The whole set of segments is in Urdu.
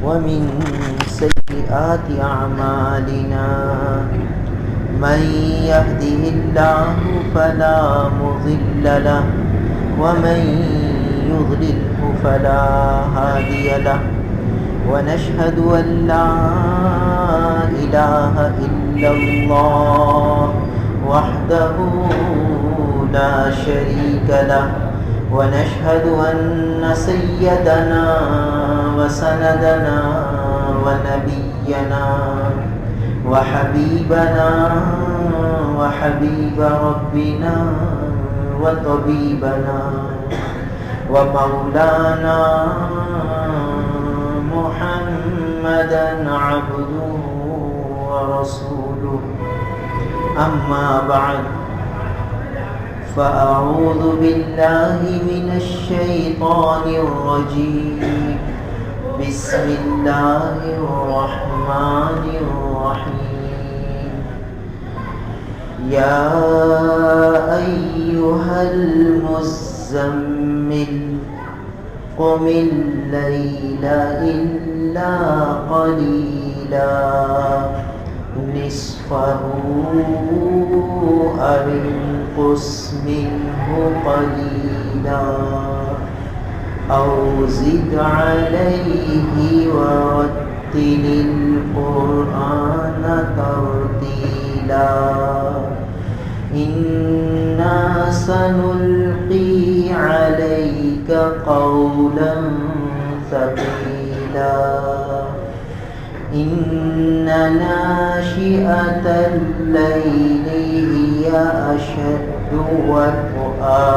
ومن سيئات أعمالنا من يهده الله فلا مضل له ومن يضلله فلا هادي له ونشهد أن لا إله إلا الله وحده لا شريك له ونشهد أن سيدنا وسندنا ونبينا وحبيبنا وحبيب ربنا وطبيبنا ومولانا محمدا عبده ورسوله أما بعد فأعوذ بالله من الشيطان الرجيم بسم الله الرحمن الرحيم يا أيها المزمل قم الليل إلا قليلا نصفه أو انقص منه قليلا أو زد عليه ورتل القرآن ترتيلا إنا سنلقي عليك قولا ثقيلا إن ناشئة الليل هي أشد وطئا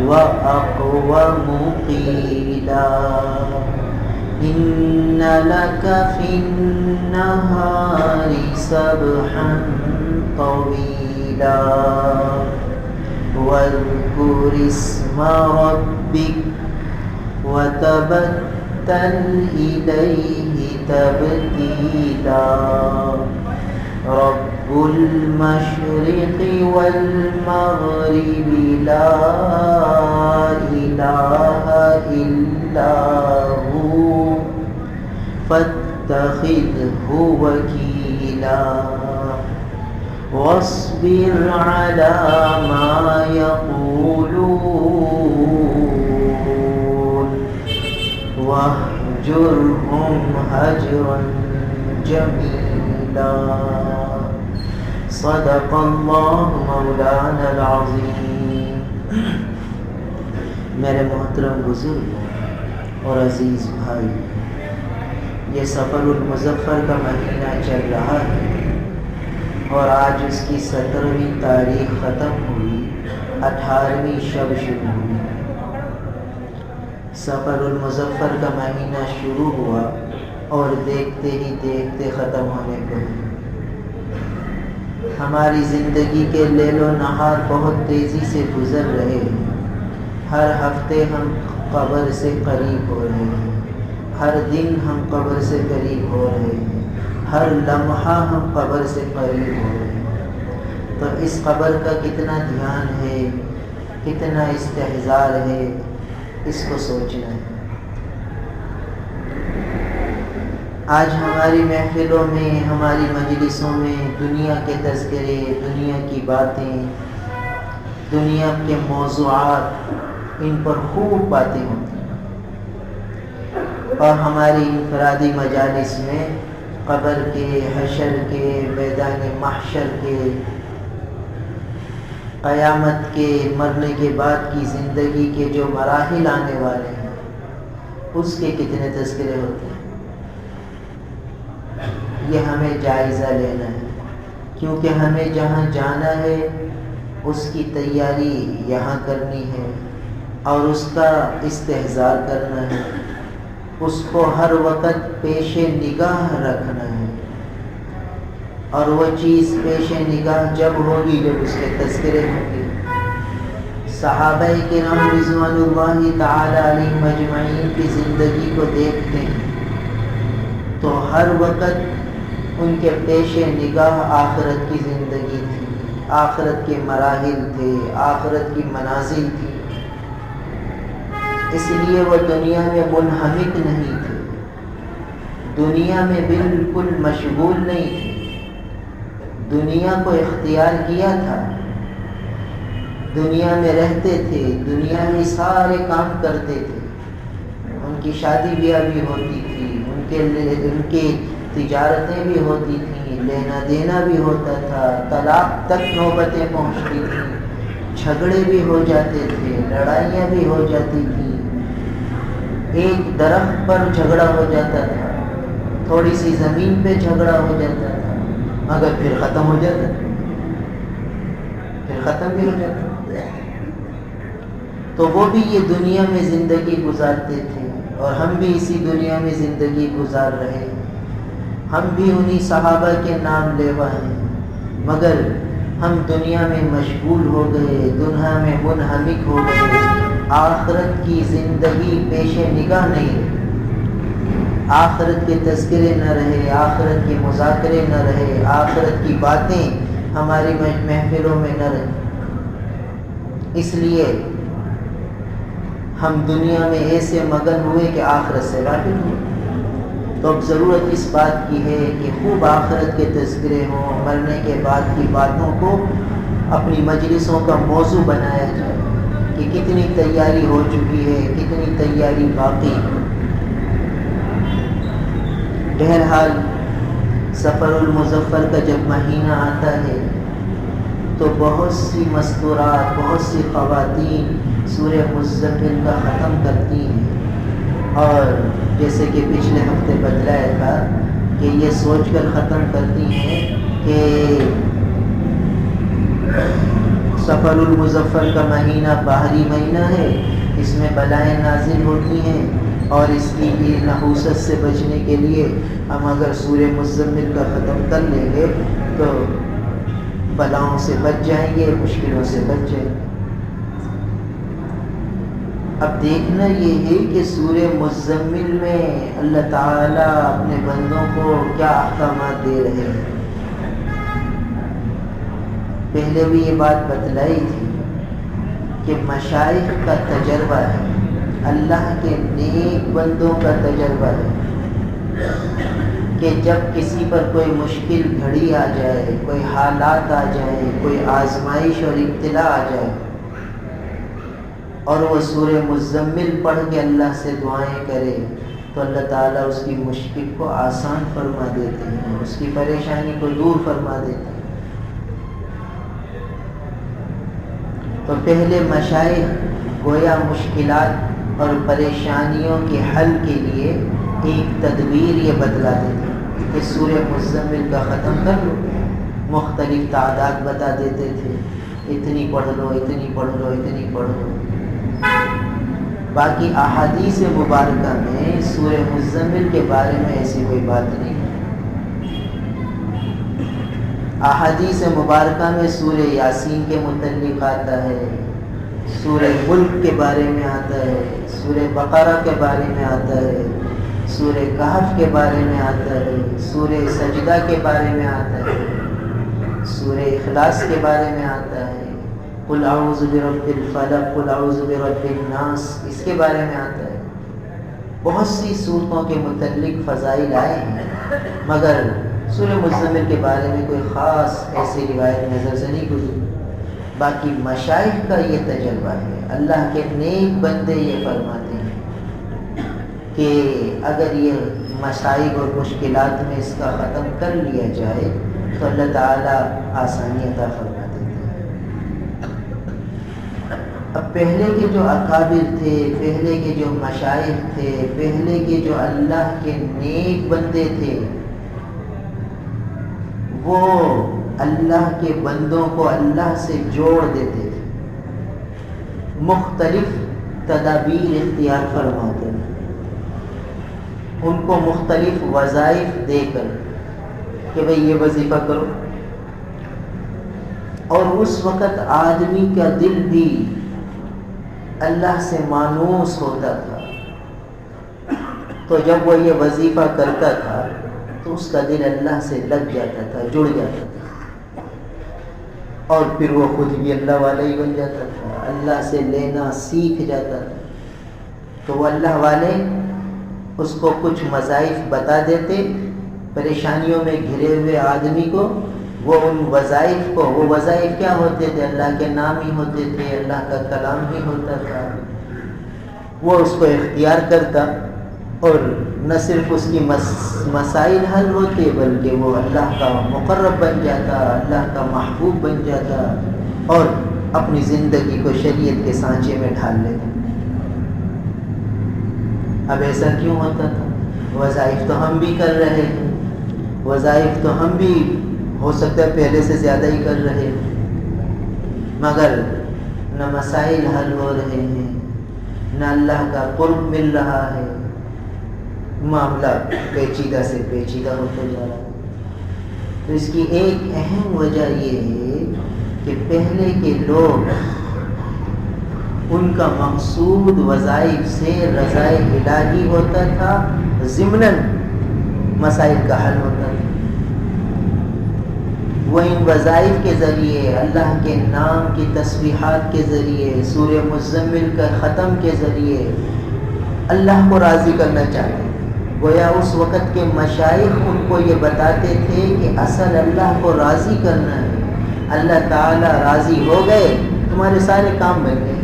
وأقوم قيلا إن لك في النهار سبحا طويلا واذكر اسم ربك وتبتل إليه تبتيلا رب المشرق والمغرب لا إله إلا هو فاتخذه وكيلا واصبر على ما يقولون واهجرهم هجرا جميلا صدق اللہ مولانا العظیم۔ میرے محترم بزرگ اور عزیز بھائی، یہ سفر المظفر کا مہینہ چل رہا ہے اور آج اس کی 17ویں تاریخ ختم ہوئی، 18ویں شب شروع ہوئی۔ سفر المظفر کا مہینہ شروع ہوا اور دیکھتے ہی دیکھتے ختم ہونے کو ہے۔ ہماری زندگی کے لیل و نہار بہت تیزی سے گزر رہے ہیں۔ ہر ہفتے ہم قبر سے قریب ہو رہے ہیں، ہر دن ہم قبر سے قریب ہو رہے ہیں، ہر لمحہ ہم قبر سے قریب ہو رہے ہیں۔ تو اس قبر کا کتنا دھیان ہے، کتنا استحضار ہے، اس کو سوچنا ہے۔ آج ہماری محفلوں میں، ہماری مجلسوں میں دنیا کے تذکرے، دنیا کی باتیں، دنیا کے موضوعات، ان پر خوب باتیں ہوتی ہیں، اور ہماری انفرادی مجالس میں قبر کے، حشر کے، میدان محشر کے، قیامت کے، مرنے کے بعد کی زندگی کے جو مراحل آنے والے ہیں اس کے کتنے تذکرے ہوتے ہیں۔ یہ ہمیں جائزہ لینا ہے، کیونکہ ہمیں جہاں جانا ہے اس کی تیاری یہاں کرنی ہے اور اس کا استحضار کرنا ہے، اس کو ہر وقت پیش نگاہ رکھنا ہے، اور وہ چیز پیش نگاہ جب ہوگی جب اس کے تذکرے ہوں گے۔ صحابہ کرام رضوان اللہ تعالی علیہم اجمعین کی زندگی کو دیکھتے ہیں تو ہر وقت ان کے پیش نگاہ آخرت کی زندگی تھی، آخرت کے مراحل تھے، آخرت کی منازل تھی۔ اس لیے وہ دنیا میں منہمک نہیں تھے، دنیا میں بالکل مشغول نہیں تھے، دنیا کو اختیار کیا تھا، دنیا میں رہتے تھے، دنیا میں سارے کام کرتے تھے، ان کی شادی بیاہ بھی ہوتی تھی، ان کی تجارتیں بھی ہوتی تھیں، لینا دینا بھی ہوتا تھا، طلاق تک نوبتیں پہنچتی تھیں، جھگڑے بھی ہو جاتے تھے، لڑائیاں بھی ہو جاتی تھیں، ایک درخت پر جھگڑا ہو جاتا تھا، تھوڑی سی زمین پہ جھگڑا ہو جاتا تھا، مگر پھر ختم ہو جاتا، پھر ختم بھی ہو جاتا۔ تو وہ بھی یہ دنیا میں زندگی گزارتے تھے اور ہم بھی اسی دنیا میں زندگی گزار رہے ہیں، ہم بھی انہی صحابہ کے نام لیوا ہیں، مگر ہم دنیا میں مشغول ہو گئے، دنیا میں منہمک ہو گئے، آخرت کی زندگی پیش نگاہ نہیں رہی، آخرت کے تذکرے نہ رہے، آخرت کے مذاکرے نہ رہے، آخرت کی باتیں ہماری محفلوں میں نہ رہی، اس لیے ہم دنیا میں ایسے مگن ہوئے کہ آخرت سے غافل ہوئے۔ تو اب ضرورت اس بات کی ہے کہ خوب آخرت کے تذکرے ہوں، مرنے کے بعد کی باتوں کو اپنی مجلسوں کا موضوع بنایا جائے کہ کتنی تیاری ہو چکی ہے، کتنی تیاری باقی ہے۔ بہرحال سفر المظفر کا جب مہینہ آتا ہے تو بہت سی مستورات، بہت سی خواتین سورہ مزمل کا ختم کرتی ہیں، اور جیسے کہ پچھلے ہفتے بتلایا تھا کہ یہ سوچ کر ختم کرتی ہیں کہ سفر المظفر کا مہینہ باہری مہینہ ہے، اس میں بلائیں نازل ہوتی ہیں، اور اس کی نحوست سے بچنے کے لیے ہم اگر سورہ مزمل کا ختم کر لیں گے تو بلاؤں سے بچ جائیں گے، مشکلوں سے بچ جائیں گے۔ اب دیکھنا یہ ہے کہ سورہ مزمل میں اللہ تعالیٰ اپنے بندوں کو کیا احکامات دے رہے ہیں۔ پہلے بھی یہ بات بتلائی تھی کہ مشائخ کا تجربہ ہے، اللہ کے نیک بندوں کا تجربہ ہے کہ جب کسی پر کوئی مشکل گھڑی آ جائے، کوئی حالات آ جائے، کوئی آزمائش اور ابتلا آ جائے، اور وہ سورہ مزمل پڑھ کے اللہ سے دعائیں کرے تو اللہ تعالیٰ اس کی مشکل کو آسان فرما دیتے ہیں، اس کی پریشانی کو دور فرما دیتے ہیں۔ تو پہلے مشائخ گویا مشکلات اور پریشانیوں کے حل کے لیے ایک تدبیر یہ بتلاتے تھے کہ سورہ مزمل کا ختم کر لو، مختلف تعداد بتا دیتے تھے، اتنی پڑھ لو، اتنی پڑھ لو، اتنی پڑھ لو۔ باقی احادیث مبارکہ میں سورہ مزمل کے بارے میں ایسی کوئی بات نہیں ہے۔ احادیث مبارکہ میں سورہ یاسین کے متعلق آتا ہے، سورہ ملک کے بارے میں آتا ہے، سورہ بقرہ کے بارے میں آتا ہے، سورہ کہف کے بارے میں آتا ہے، سورہ سجدہ کے بارے میں آتا ہے، سورہ اخلاص کے بارے میں آتا ہے، قل اعوذ برب الفلق، قل اعوذ برب الناس، اس کے بارے میں آتا ہے۔ بہت سی صورتوں کے متعلق فضائل آئے ہیں، مگر سورہ مزمل کے بارے میں کوئی خاص ایسی روایت نظر سے نہیں گزری۔ باقی مشائخ کا یہ تجربہ ہے، اللہ کے نیک بندے یہ فرماتے ہیں کہ اگر یہ مصائب اور مشکلات میں اس کا ختم کر لیا جائے تو اللہ تعالیٰ آسانی عطا فرما دیتے ہیں۔ اب پہلے کے جو اکابر تھے، پہلے کے جو مشائخ تھے، پہلے کے جو اللہ کے نیک بندے تھے، وہ اللہ کے بندوں کو اللہ سے جوڑ دیتے تھے، مختلف تدابیر اختیار فرماتے تھے، ان کو مختلف وظائف دے کر کہ بھئی یہ وظیفہ کرو۔ اور اس وقت آدمی کا دل بھی اللہ سے مانوس ہوتا تھا، تو جب وہ یہ وظیفہ کرتا تھا تو اس کا دل اللہ سے لگ جاتا تھا، جڑ جاتا تھا، اور پھر وہ خود بھی اللہ والا ہی بن جاتا تھا، اللہ سے لینا سیکھ جاتا تھا۔ تو وہ اللہ والے اس کو کچھ وظائف بتا دیتے پریشانیوں میں گھرے ہوئے آدمی کو، وہ ان وظائف کو، وہ وظائف کیا ہوتے تھے؟ اللہ کے نام ہی ہوتے تھے، اللہ کا کلام ہی ہوتا تھا، وہ اس کو اختیار کرتا اور نہ صرف اس کی مسائل حل ہوتے بلکہ وہ اللہ کا مقرب بن جاتا، اللہ کا محبوب بن جاتا اور اپنی زندگی کو شریعت کے سانچے میں ڈھال لیتا۔ اب ایسا کیوں ہوتا تھا؟ وظائف تو ہم بھی کر رہے ہیں، وظائف تو ہم بھی ہو سکتا ہے پہلے سے زیادہ ہی کر رہے ہیں، مگر نہ مسائل حل ہو رہے ہیں، نہ اللہ کا قرب مل رہا ہے، معاملہ پیچیدہ سے پیچیدہ ہوتا جا رہا ہے۔ تو اس کی ایک اہم وجہ یہ ہے کہ پہلے کے لوگ ان کا مقصود وظائف سے رضائے الہی ہوتا تھا، ضمناً مسائل کا حل ہوتا تھا۔ وہ ان وظائف کے ذریعے، اللہ کے نام کی تسبیحات کے ذریعے، سورہ مزمل کا ختم کے ذریعے اللہ کو راضی کرنا چاہتے ہیں۔ گویا اس وقت کے مشائخ ان کو یہ بتاتے تھے کہ اصل اللہ کو راضی کرنا ہے، اللہ تعالیٰ راضی ہو گئے تمہارے سارے کام بن گئے،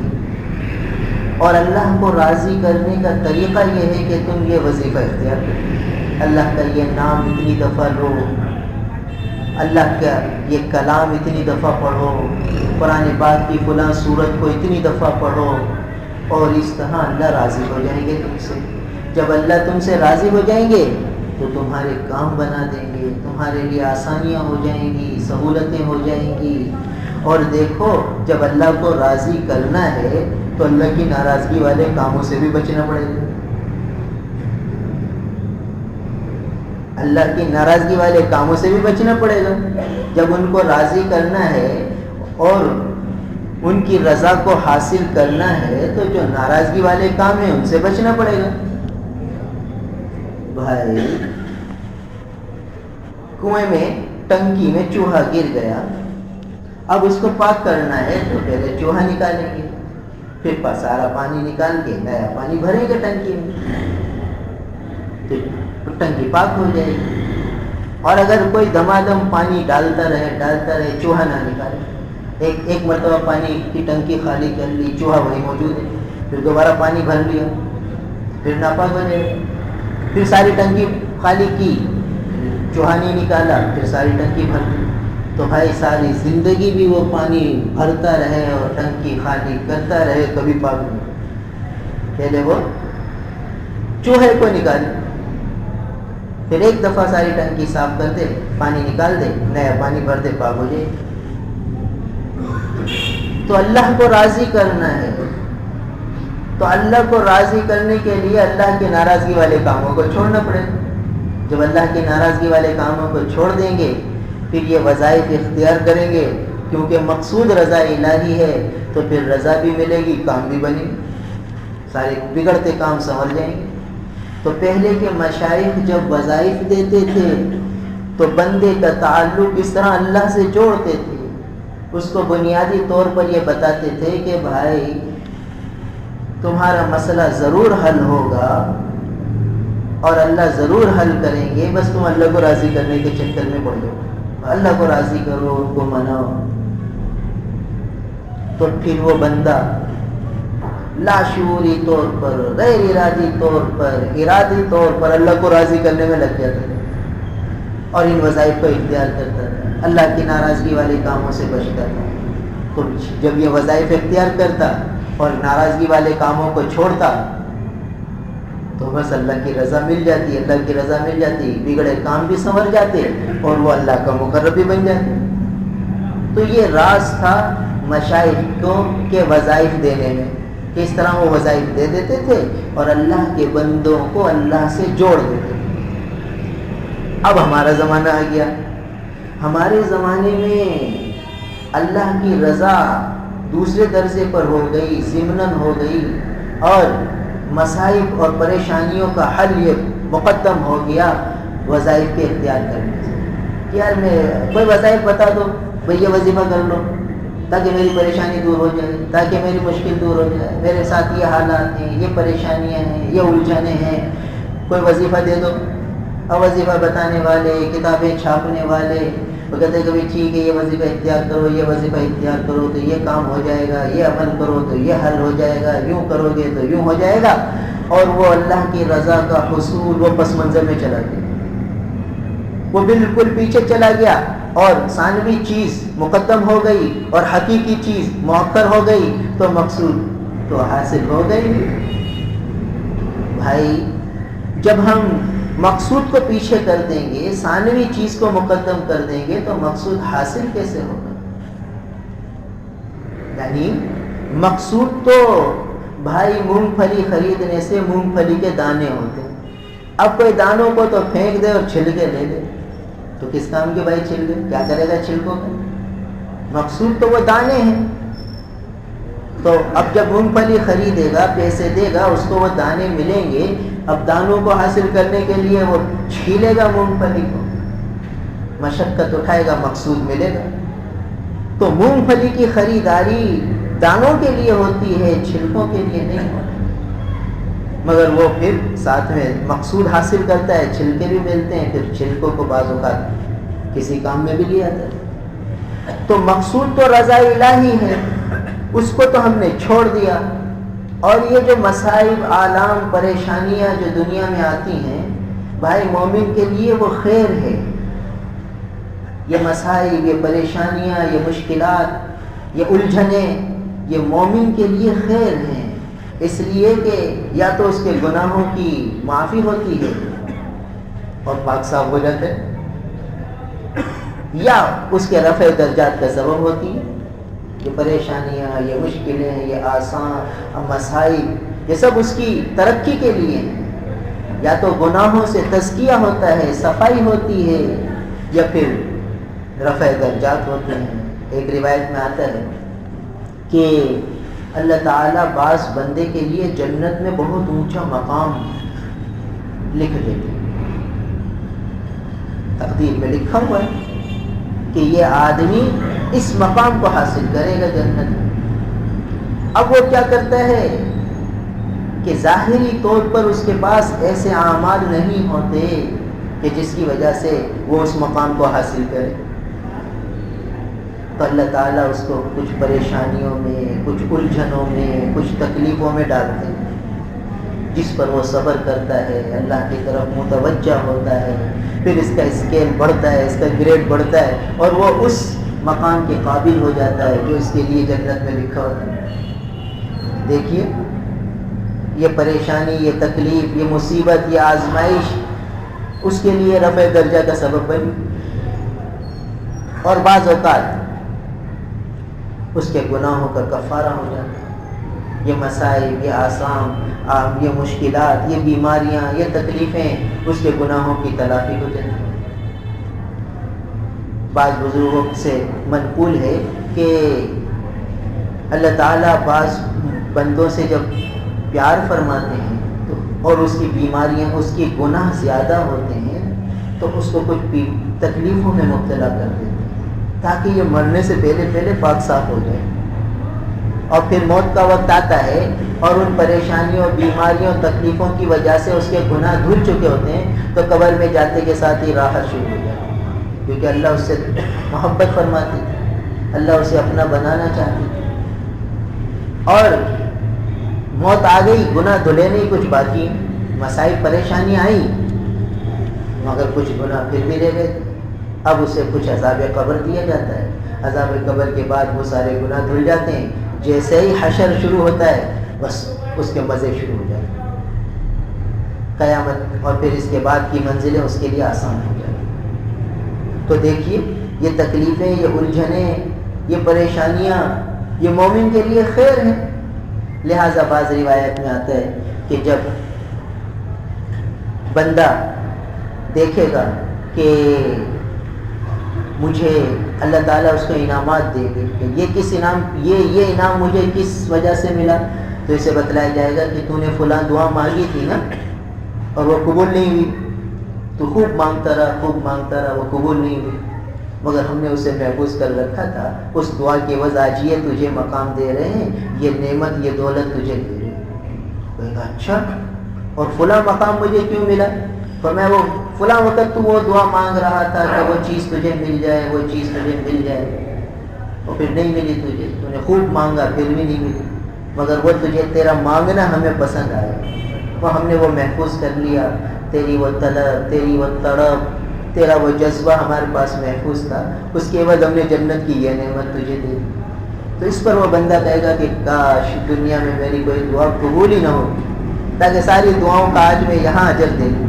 اور اللہ کو راضی کرنے کا طریقہ یہ ہے کہ تم یہ وظیفہ اختیار کرو، اللہ کا یہ نام اتنی دفعہ لو، اللہ کا یہ کلام اتنی دفعہ پڑھو، قرآن پاک کی فلاں سورت کو اتنی دفعہ پڑھو، اور اس طرح اللہ راضی ہو جائیں گے تم سے۔ جب اللہ تم سے راضی ہو جائیں گے تو تمہارے کام بنا دیں گے، تمہارے لیے آسانیاں ہو جائیں گی، سہولتیں ہو جائیں گی۔ اور دیکھو جب اللہ کو راضی کرنا ہے تو اللہ کی ناراضگی والے کاموں سے بھی بچنا پڑے گا، اللہ کی ناراضگی والے کاموں سے بھی بچنا پڑے گا۔ جب ان کو راضی کرنا ہے اور ان کی رضا کو حاصل کرنا ہے تو جو ناراضگی والے کام ہیں ان سے بچنا پڑے گا۔ بھائی کنویں میں، ٹنکی میں چوہا گر گیا، اب اس کو پاک کرنا ہے تو پہلے چوہا نکالیں گے، پھر سارا پانی نکال کے نیا پانی بھریں گے ٹنکی میں، تو ٹنکی پاک ہو جائے گی۔ اور اگر کوئی دمادم پانی ڈالتا رہے چوہا نہ نکالے، ایک مرتبہ پانی کی ٹنکی خالی کر لی، چوہا وہی موجود ہے، پھر دوبارہ پانی بھر لیا، پھر ناپاک ہو جائے گا۔ پھر ساری ٹنکی خالی کی، چوہا نہیں نکالا، پھر ساری ٹنکی بھر لی، تو بھائی ساری زندگی بھی وہ پانی بھرتا رہے اور ٹنکی خالی کرتا رہے، کبھی پاک نہیں۔ پہلے وہ چوہے کو نکالے، پھر ایک دفعہ ساری ٹنکی صاف کر دے، پانی نکال دے، نیا پانی بھر دے، پاک ہو جائے۔ تو اللہ کو راضی کرنا ہے، تو اللہ کو راضی کرنے کے لیے اللہ کی ناراضگی والے کاموں کو چھوڑنا پڑے گا۔ جب اللہ کی ناراضگی والے کاموں کو چھوڑ دیں گے پھر یہ وظائف اختیار کریں گے، کیونکہ مقصود رضا الہی ہے، تو پھر رضا بھی ملے گی، کام بھی بنے گی، سارے بگڑتے کام سنور جائیں گے۔ تو پہلے کے مشائخ جب وظائف دیتے تھے تو بندے کا تعلق اس طرح اللہ سے جوڑتے تھے، اس کو بنیادی طور پر یہ بتاتے تھے کہ بھائی تمہارا مسئلہ ضرور حل ہوگا اور اللہ ضرور حل کریں گے، بس تم اللہ کو راضی کرنے کے چکر میں پڑ جاؤ، اللہ کو راضی کرو، ان کو مناؤ۔ تو پھر وہ بندہ لاشعوری طور پر، غیر ارادی طور پر، ارادی طور پر اللہ کو راضی کرنے میں لگ جاتا ہے اور ان وظائف کو اختیار کرتا تھا، اللہ کی ناراضگی والے کاموں سے بچتا تھا۔ تو جب یہ وظائف اختیار کرتا اور ناراضگی والے کاموں کو چھوڑتا تو بس اللہ کی رضا مل جاتی، اللہ کی رضا مل جاتی، بگڑے کام بھی سنور جاتے اور وہ اللہ کا مقرب بھی بن جاتے۔ تو یہ راز تھا مشائخ کو کے وظائف دینے میں، کس طرح وہ وظائف دے دیتے تھے اور اللہ کے بندوں کو اللہ سے جوڑ دیتے تھے۔ اب ہمارا زمانہ آ گیا، ہمارے زمانے میں اللہ کی رضا دوسرے درجے پر ہو گئی، ضمناً ہو گئی، اور مصائب اور پریشانیوں کا حل یہ مقدم ہو گیا وظائف کے اختیار کرنے سے۔ یار میں کوئی وظائف بتا دو، بھئی یہ وظیفہ کر لو تاکہ میری پریشانی دور ہو جائے، تاکہ میری مشکل دور ہو جائے، میرے ساتھ یہ حالات ہیں، یہ پریشانیاں ہیں، یہ الجھنیں ہیں، کوئی وظیفہ دے دو، اور وظیفہ بتانے والے، کتابیں چھاپنے والے وہ کہتے ہیں کہ ٹھیک ہے یہ وظیفہ اختیار کرو، یہ وظیفہ اختیار کرو تو یہ کام ہو جائے گا، یہ عمل کرو تو یہ حل ہو جائے گا، یوں کرو گے تو یوں ہو جائے گا، اور وہ اللہ کی رضا کا حصول وہ پس منظر میں چلا گیا، وہ بالکل پیچھے چلا گیا، اور ثانوی چیز مقدم ہو گئی اور حقیقی چیز مؤخر ہو گئی، تو مقصود تو حاصل ہو گئی۔ بھائی جب ہم مقصود کو پیچھے کر دیں گے، ثانوی چیز کو مقدم کر دیں گے، تو مقصود حاصل کیسے ہوگا؟ یعنی مقصود تو بھائی مونگ پھلی خریدنے سے مونگ پھلی کے دانے ہوتے ہیں، اب کوئی دانوں کو تو پھینک دے اور چھلکے لے لے تو کس کام کے بھائی چھلکے؟ کیا کرے گا چھلکوں کا؟ مقصود تو وہ دانے ہیں، تو اب جب مونگ پھلی خریدے گا، پیسے دے گا، اس کو وہ دانے ملیں گے، اب دانوں کو حاصل کرنے کے لیے وہ چھیلے گا مونگ پھلی کو، مشقت اٹھائے گا، مقصود ملے گا۔ تو مونگ پھلی کی خریداری دانوں کے لیے ہوتی ہے، چھلکوں کے لیے نہیں ہوتی، مگر وہ پھر ساتھ میں مقصود حاصل کرتا ہے، چھلکے بھی ملتے ہیں، پھر چھلکوں کو بعض اوقات کسی کام میں بھی لیا جاتا ہے۔ تو مقصود تو رضا الہی ہے، اس کو تو ہم نے چھوڑ دیا، اور یہ جو مصائب، آلام، پریشانیاں جو دنیا میں آتی ہیں، بھائی مومن کے لیے وہ خیر ہے۔ یہ مصائب، یہ پریشانیاں، یہ مشکلات، یہ الجھنیں، یہ مومن کے لیے خیر ہیں، اس لیے کہ یا تو اس کے گناہوں کی معافی ہوتی ہے اور پاک صاف ہو جاتے ہیں، یا اس کے رفع درجات کا سبب ہوتی ہے۔ یہ پریشانیاں، یہ مشکلیں، یہ آسان مسائل، یہ سب اس کی ترقی کے لیے ہیں، یا تو گناہوں سے تزکیہ ہوتا ہے، صفائی ہوتی ہے، یا پھر رفع درجات ہوتے ہیں۔ ایک روایت میں آتا ہے کہ اللہ تعالیٰ بعض بندے کے لیے جنت میں بہت اونچا مقام لکھ دیتے ہیں، تقدیر میں لکھا ہوا ہے کہ یہ آدمی اس مقام کو حاصل کرے گا جنت میں۔ اب وہ کیا کرتا ہے کہ ظاہری طور پر اس کے پاس ایسے اعمال نہیں ہوتے کہ جس کی وجہ سے وہ اس مقام کو حاصل کرے، تو اللہ تعالیٰ اس کو کچھ پریشانیوں میں، کچھ الجھنوں میں، کچھ تکلیفوں میں ڈالتے ہیں، جس پر وہ صبر کرتا ہے، اللہ کی طرف متوجہ ہوتا ہے، پھر اس کا اسکیل بڑھتا ہے، اس کا گریڈ بڑھتا ہے، اور وہ اس مقام کے قابل ہو جاتا ہے جو اس کے لیے جنت میں لکھا ہوتا ہے۔ دیکھیے یہ پریشانی، یہ تکلیف، یہ مصیبت، یہ آزمائش اس کے لیے رفع درجہ کا سبب بنی، اور بعض اوقات اس کے گناہوں کا کفارہ ہو جاتا ہے۔ یہ مسائل، یہ آسام، یہ مشکلات، یہ بیماریاں، یہ تکلیفیں اس کے گناہوں کی تلافی ہو جاتی ہیں۔ بعض بزرگوں سے منقول ہے کہ اللہ تعالیٰ بعض بندوں سے جب پیار فرماتے ہیں تو اور اس کی بیماریاں، اس کی گناہ زیادہ ہوتے ہیں، تو اس کو کچھ تکلیفوں میں مبتلا کر دیتے ہیں تاکہ یہ مرنے سے پہلے پاک صاف ہو جائے، اور پھر موت کا وقت آتا ہے اور ان پریشانیوں، بیماریوں، تکلیفوں کی وجہ سے اس کے گناہ دھل چکے ہوتے ہیں، تو قبر میں جاتے کے ساتھ ہی راحت شروع ہو جاتی ہے، کیونکہ اللہ اس سے محبت فرماتی تھی، اللہ اسے اپنا بنانا چاہتی تھی، اور موت آ گئی، گناہ دھلے نہیں، کچھ باقی مسائل، پریشانیاں آئیں، مگر کچھ گناہ پھر بھی رہ گئے۔ اب اسے کچھ عذاب قبر دیا جاتا ہے، عذاب قبر کے بعد وہ سارے گناہ دھل جاتے ہیں، جیسے ہی حشر شروع ہوتا ہے بس اس کے مزے شروع ہو جاتے ہیں، قیامت، اور پھر اس کے بعد کی منزلیں اس کے لیے آسان ہو جاتی ہیں۔ تو دیکھیے یہ تکلیفیں، یہ الجھنیں، یہ پریشانیاں یہ مومن کے لیے خیر ہیں۔ لہٰذا بعض روایت میں آتا ہے کہ جب بندہ دیکھے گا کہ مجھے اللہ تعالیٰ اس کو انعامات دے گے کہ یہ کس انعام، یہ انعام مجھے کس وجہ سے ملا، تو اسے بتلایا جائے گا کہ تو نے فلاں دعا مانگی تھی نا اور وہ قبول نہیں ہوئی، تو خوب مانگتا رہا، وہ قبول نہیں ہوئی، مگر ہم نے اسے محفوظ کر رکھا تھا، اس دعا کے عوض آج یہ تجھے مقام دے رہے ہیں، یہ نعمت، یہ دولت تجھے دے رہے ہیں۔ کہے گا اچھا، اور فلاں مقام مجھے کیوں ملا؟ فرمایا وہ فلاں وقت تو وہ دعا مانگ رہا تھا کہ وہ چیز تجھے مل جائے، وہ چیز تجھے مل جائے، اور پھر نہیں ملی تجھے، تو نے خوب مانگا پھر بھی نہیں ملی، مگر وہ تجھے تیرا مانگنا ہمیں پسند آیا، وہ ہم نے وہ محفوظ کر لیا، تیری وہ طلب، تیری وہ تڑپ، تیرا وہ جذبہ ہمارے پاس محفوظ تھا، اس کے بعد ہم نے جنت کی یہ نعمت تجھے دے دی۔ تو اس پر وہ بندہ کہے گا کہ کاش دنیا میں میری کوئی دعا قبول ہی نہ ہوتی، تاکہ ساری دعاؤں کا آج میں یہاں اجر دے دوں۔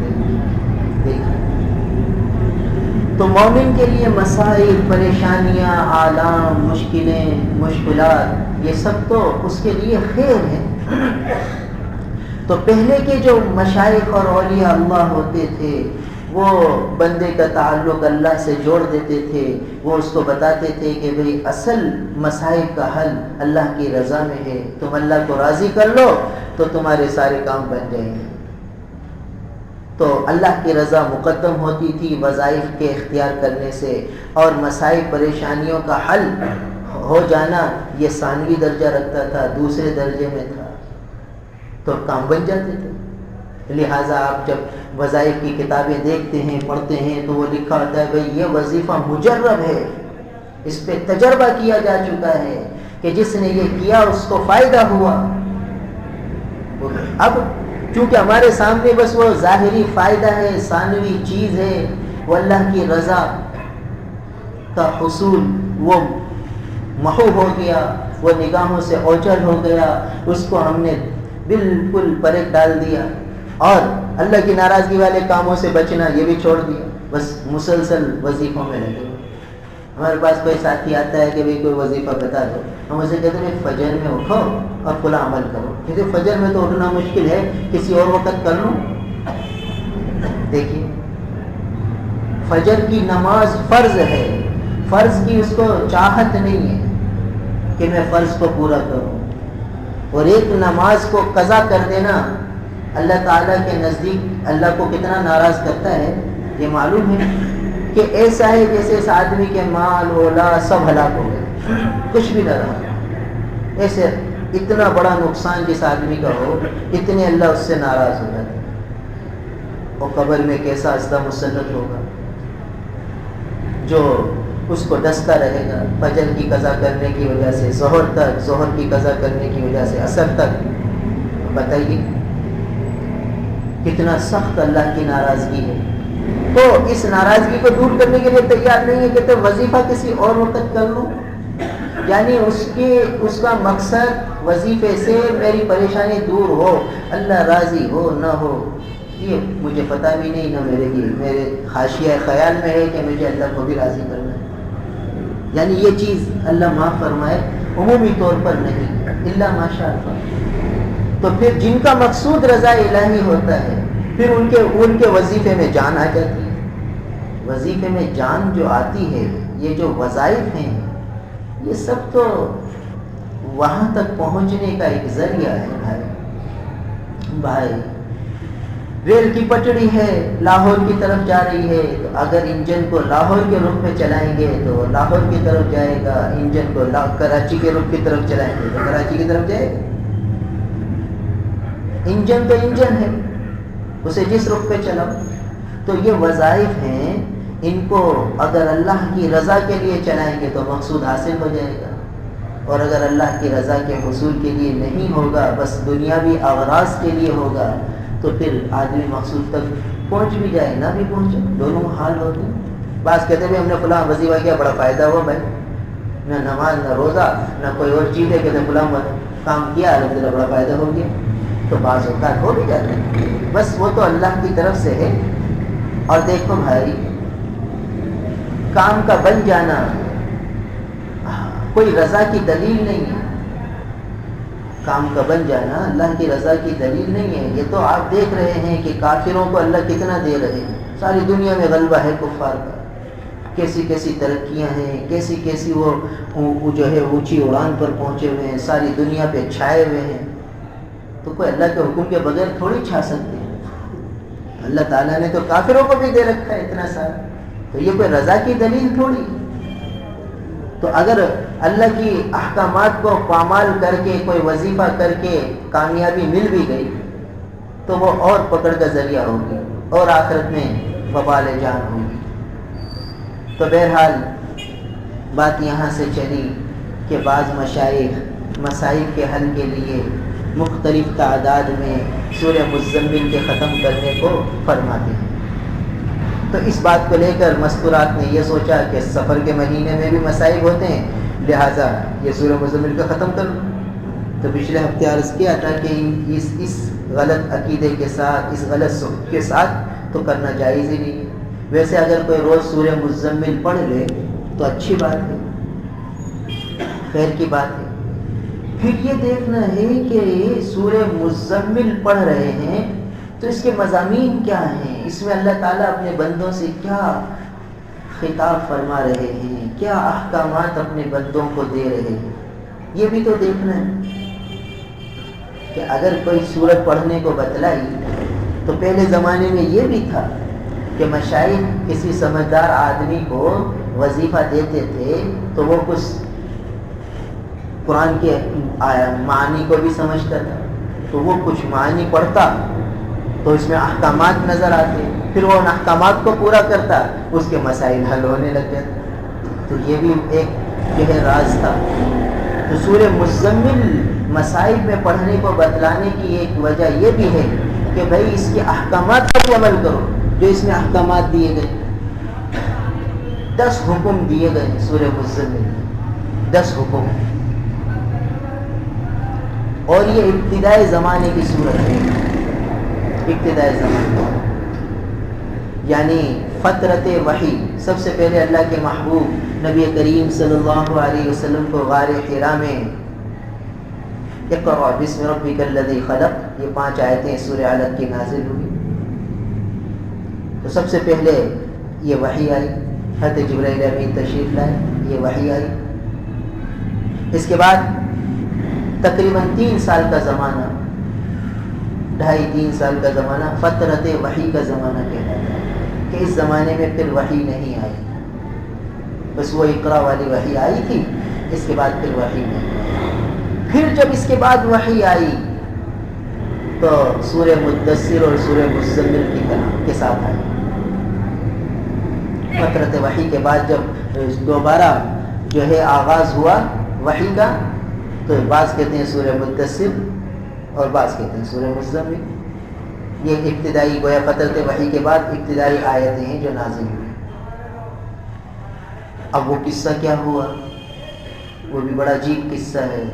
تو مومن کے لیے مسائل، پریشانیاں، آلام، مشکلیں، مشکلات، یہ سب تو اس کے لیے خیر ہے۔ تو پہلے کے جو مشائخ اور اولیاء اللہ ہوتے تھے وہ بندے کا تعلق اللہ سے جوڑ دیتے تھے، وہ اس کو بتاتے تھے کہ بھئی اصل مسائل کا حل اللہ کی رضا میں ہے، تم اللہ کو راضی کر لو تو تمہارے سارے کام بن جائیں گے۔ تو اللہ کی رضا مقدم ہوتی تھی وظائف کے اختیار کرنے سے، اور مسائل پریشانیوں کا حل ہو جانا یہ ثانوی درجہ رکھتا تھا، دوسرے درجے میں تھا، تو کام بن جاتے تھے۔ لہٰذا آپ جب وظائف کی کتابیں دیکھتے ہیں، پڑھتے ہیں، تو وہ لکھا ہوتا ہے بھئی یہ وظیفہ مجرب ہے، اس پہ تجربہ کیا جا چکا ہے کہ جس نے یہ کیا اس کو فائدہ ہوا۔ اب چونکہ ہمارے سامنے بس وہ ظاہری فائدہ ہے، ثانوی چیز ہے، وہ اللہ کی رضا کا حصول وہ محو ہو گیا، وہ نگاہوں سے اوجھل ہو گیا، اس کو ہم نے بالکل پرے ڈال دیا، اور اللہ کی ناراضگی والے کاموں سے بچنا یہ بھی چھوڑ دیا، بس مسلسل وظیفوں میں لگے۔ ہمارے پاس کوئی ساتھی آتا ہے کہ بھئی کوئی وظیفہ بتا دو، ہم اسے کہتے ہیں فجر میں اٹھو اور فلاں عمل کرو، کہتے فجر میں تو اٹھنا مشکل ہے، کسی اور وقت کر لوں۔ دیکھیے فجر کی نماز فرض ہے، فرض کی اس کو چاہت نہیں ہے کہ میں فرض کو پورا کروں، اور ایک نماز کو قضا کر دینا اللہ تعالیٰ کے نزدیک اللہ کو کتنا ناراض کرتا ہے یہ معلوم ہے، کہ ایسا ہے جیسے اس آدمی کے مال اولاد سب ہلاک ہو گئے، کچھ بھی نہ رہا، ایسے اتنا بڑا نقصان جس آدمی کا ہو، اتنے اللہ اس سے ناراض ہو جاتا ہے، اور قبر میں کیسا اصلا مسلط ہوگا جو اس کو ڈستا رہے گا فجر کی قضا کرنے کی وجہ سے ظہر تک، ظہر کی قضا کرنے کی وجہ سے عصر تک۔ بتائیے کتنا سخت اللہ کی ناراضگی ہے۔ تو اس ناراضگی کو دور کرنے کے لیے تیار نہیں ہے، کہتے وظیفہ کسی اور وقت کر لوں، یعنی اس کا مقصد وظیفے سے میری پریشانی دور ہو، اللہ راضی ہو نہ ہو یہ مجھے پتہ بھی نہیں، نہ میرے حاشیہ خیال میں ہے کہ مجھے اللہ کو بھی راضی کرنا ہے، یعنی یہ چیز اللہ معاف فرمائے عمومی طور پر نہیں، الا ماشاء اللہ۔ تو پھر جن کا مقصود رضا الہی ہوتا ہے پھر ان کے وظیفے میں جان آ جاتی ہے۔ وظیفے میں جان جو آتی ہے، یہ جو وظائف ہیں یہ سب تو وہاں تک پہنچنے کا ایک ذریعہ ہے۔ بھائی ریل کی پٹڑی ہے، لاہور کی طرف جا رہی ہے، تو اگر انجن کو لاہور کے رخ پہ چلائیں گے تو لاہور کی طرف جائے گا، انجن کو کراچی کے رخ کی طرف چلائیں گے تو کراچی کی طرف جائے گا۔ انجن تو انجن ہے، اسے جس رخ پہ چلاؤ۔ تو یہ وظائف ہیں، ان کو اگر اللہ کی رضا کے لیے چلائیں گے تو مقصود حاصل ہو جائے گا، اور اگر اللہ کی رضا کے حصول کے لیے نہیں ہوگا، بس دنیاوی اغراض کے لیے ہوگا، تو پھر آدمی مقصود تک پہنچ بھی جائے نہ بھی پہنچے، دونوں حال ہوتے ہیں۔ بعض کہتے ہیں ہم نے فلاں وظیفہ کیا بڑا فائدہ ہوا، بھائی نہ نماز نہ روزہ نہ کوئی اور چیز ہے، کہتے ہیں فلاں کام کیا الحمدللہ بڑا فائدہ ہو گیا، تو بعض اوقات ہو بھی جاتے ہیں، بس وہ تو اللہ کی طرف سے ہے۔ اور دیکھو بھائی کام کا بن جانا کوئی رضا کی دلیل نہیں ہے، کام کا بن جانا اللہ کی رضا کی دلیل نہیں ہے۔ یہ تو آپ دیکھ رہے ہیں کہ کافروں کو اللہ کتنا دے رہے ہیں، ساری دنیا میں غلبہ ہے کفار کا، کیسی کیسی ترقیاں ہیں، کیسی کیسی وہ جو ہے اونچی اڑان پر پہنچے ہوئے ہیں، ساری دنیا پہ چھائے ہوئے ہیں، تو کوئی اللہ کے حکم کے بغیر تھوڑی چھا سکتے ہیں۔ اللہ تعالیٰ نے تو کافروں کو بھی دے رکھا ہے اتنا سارا، تو یہ کوئی رضا کی دلیل تھوڑی۔ تو اگر اللہ کی احکامات کو پامال کر کے کوئی وظیفہ کر کے کامیابی مل بھی گئی تو وہ اور پکڑ کا ذریعہ ہوگی اور آخرت میں وبال جان ہوگی۔ تو بہرحال بات یہاں سے چلی کہ بعض مشائخ مسائل کے حل کے لیے مختلف تعداد میں سورہ مزمل کے ختم کرنے کو فرماتے ہیں۔ تو اس بات کو لے کر مستورات نے یہ سوچا کہ سفر کے مہینے میں بھی مسائل ہوتے ہیں، لہٰذا یہ سورہ مزمل کا ختم کر لوں۔ تو پچھلے ہفتے عرض کیا تھا کہ اس غلط عقیدے کے ساتھ، اس غلط سوچ کے ساتھ تو کرنا جائز ہی نہیں ہے۔ ویسے اگر کوئی روز سورہ مزمل پڑھ لے تو اچھی بات ہے، خیر کی بات ہے۔ پھر یہ دیکھنا ہے کہ سورہ مزمل پڑھ رہے ہیں تو اس کے مضامین کیا ہیں، اس میں اللہ تعالیٰ اپنے بندوں سے کیا خطاب فرما رہے ہیں، کیا احکامات اپنے بندوں کو دے رہے ہیں، یہ بھی تو دیکھنا ہے۔ کہ اگر کوئی سورت پڑھنے کو بتلائی تو پہلے زمانے میں یہ بھی تھا کہ مشائخ کسی سمجھدار آدمی کو وظیفہ دیتے تھے تو وہ کچھ قرآن کے معنی کو بھی سمجھتا تھا، تو وہ کچھ معنی پڑھتا تو اس میں احکامات نظر آتے، پھر وہ ان احکامات کو پورا کرتا، اس کے مسائل حل ہونے لگ جاتے۔ تو یہ بھی ایک جو ہے راز تھا۔ تو سورہ مزمل مسائل میں پڑھنے کو بتلانے کی ایک وجہ یہ بھی ہے کہ بھائی اس کے احکامات پر عمل کرو، جو اس میں احکامات دیے گئے، 10 حکم دیے گئے سورہ مزمل، 10 حکم، اور یہ ابتدائی زمانے کی صورت ہے، ابتدائی زمانے یعنی فترت وحی۔ سب سے پہلے اللہ کے محبوب نبی کریم صلی اللہ علیہ وسلم کو غار حرا میں اقرأ بسم ربک الذی خلق، یہ 5 آیتیں سورہ علق کی نازل ہوئی۔ تو سب سے پہلے یہ وحی آئی، حضرت جبرائیل امین تشریف لائے، یہ وحی آئی۔ اس کے بعد تقریباً 3 سال کا زمانہ، 2.5-3 سال کا زمانہ فترت وحی کا زمانہ کہلاتا ہے، کہ اس زمانے میں پھر وحی نہیں آئی، بس وہ اقرا والی وحی آئی تھی، اس کے بعد پھر وحی نہیں آئی۔ پھر جب اس کے بعد وحی آئی تو سورہ مدثر اور سورہ مزمل کے ساتھ آئی۔ فترت وحی کے بعد جب دوبارہ جو ہے آغاز ہوا وحی کا، تو بعض کہتے ہیں سورہ مدثر اور بعض کہتے ہیں سورہ مزمل۔ یہ ابتدائی گویا فترت وحی کے بعد ابتدائی آیتیں ہیں جو نازل ہوئی۔ اب وہ قصہ کیا ہوا، وہ بھی بڑا عجیب قصہ ہے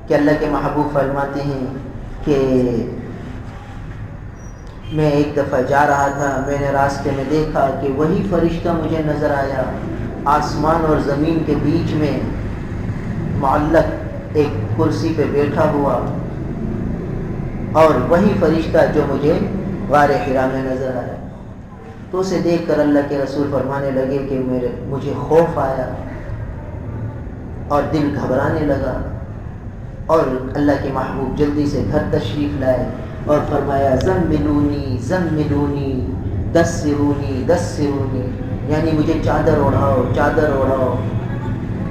کہ اللہ کے محبوب فرماتے ہیں کہ میں ایک دفعہ جا رہا تھا، میں نے راستے میں دیکھا کہ وہی فرشتہ مجھے نظر آیا، آسمان اور زمین کے بیچ میں معلق ایک کرسی پہ بیٹھا ہوا، اور وہی فرشتہ جو مجھے غار حرا میں نظر آیا۔ تو اسے دیکھ کر اللہ کے رسول فرمانے لگے کہ مجھے خوف آیا اور دل گھبرانے لگا، اور اللہ کے محبوب جلدی سے گھر تشریف لائے اور فرمایا زملونی زملونی دثرونی دثرونی، یعنی مجھے چادر اڑاؤ چادر اڑاؤ۔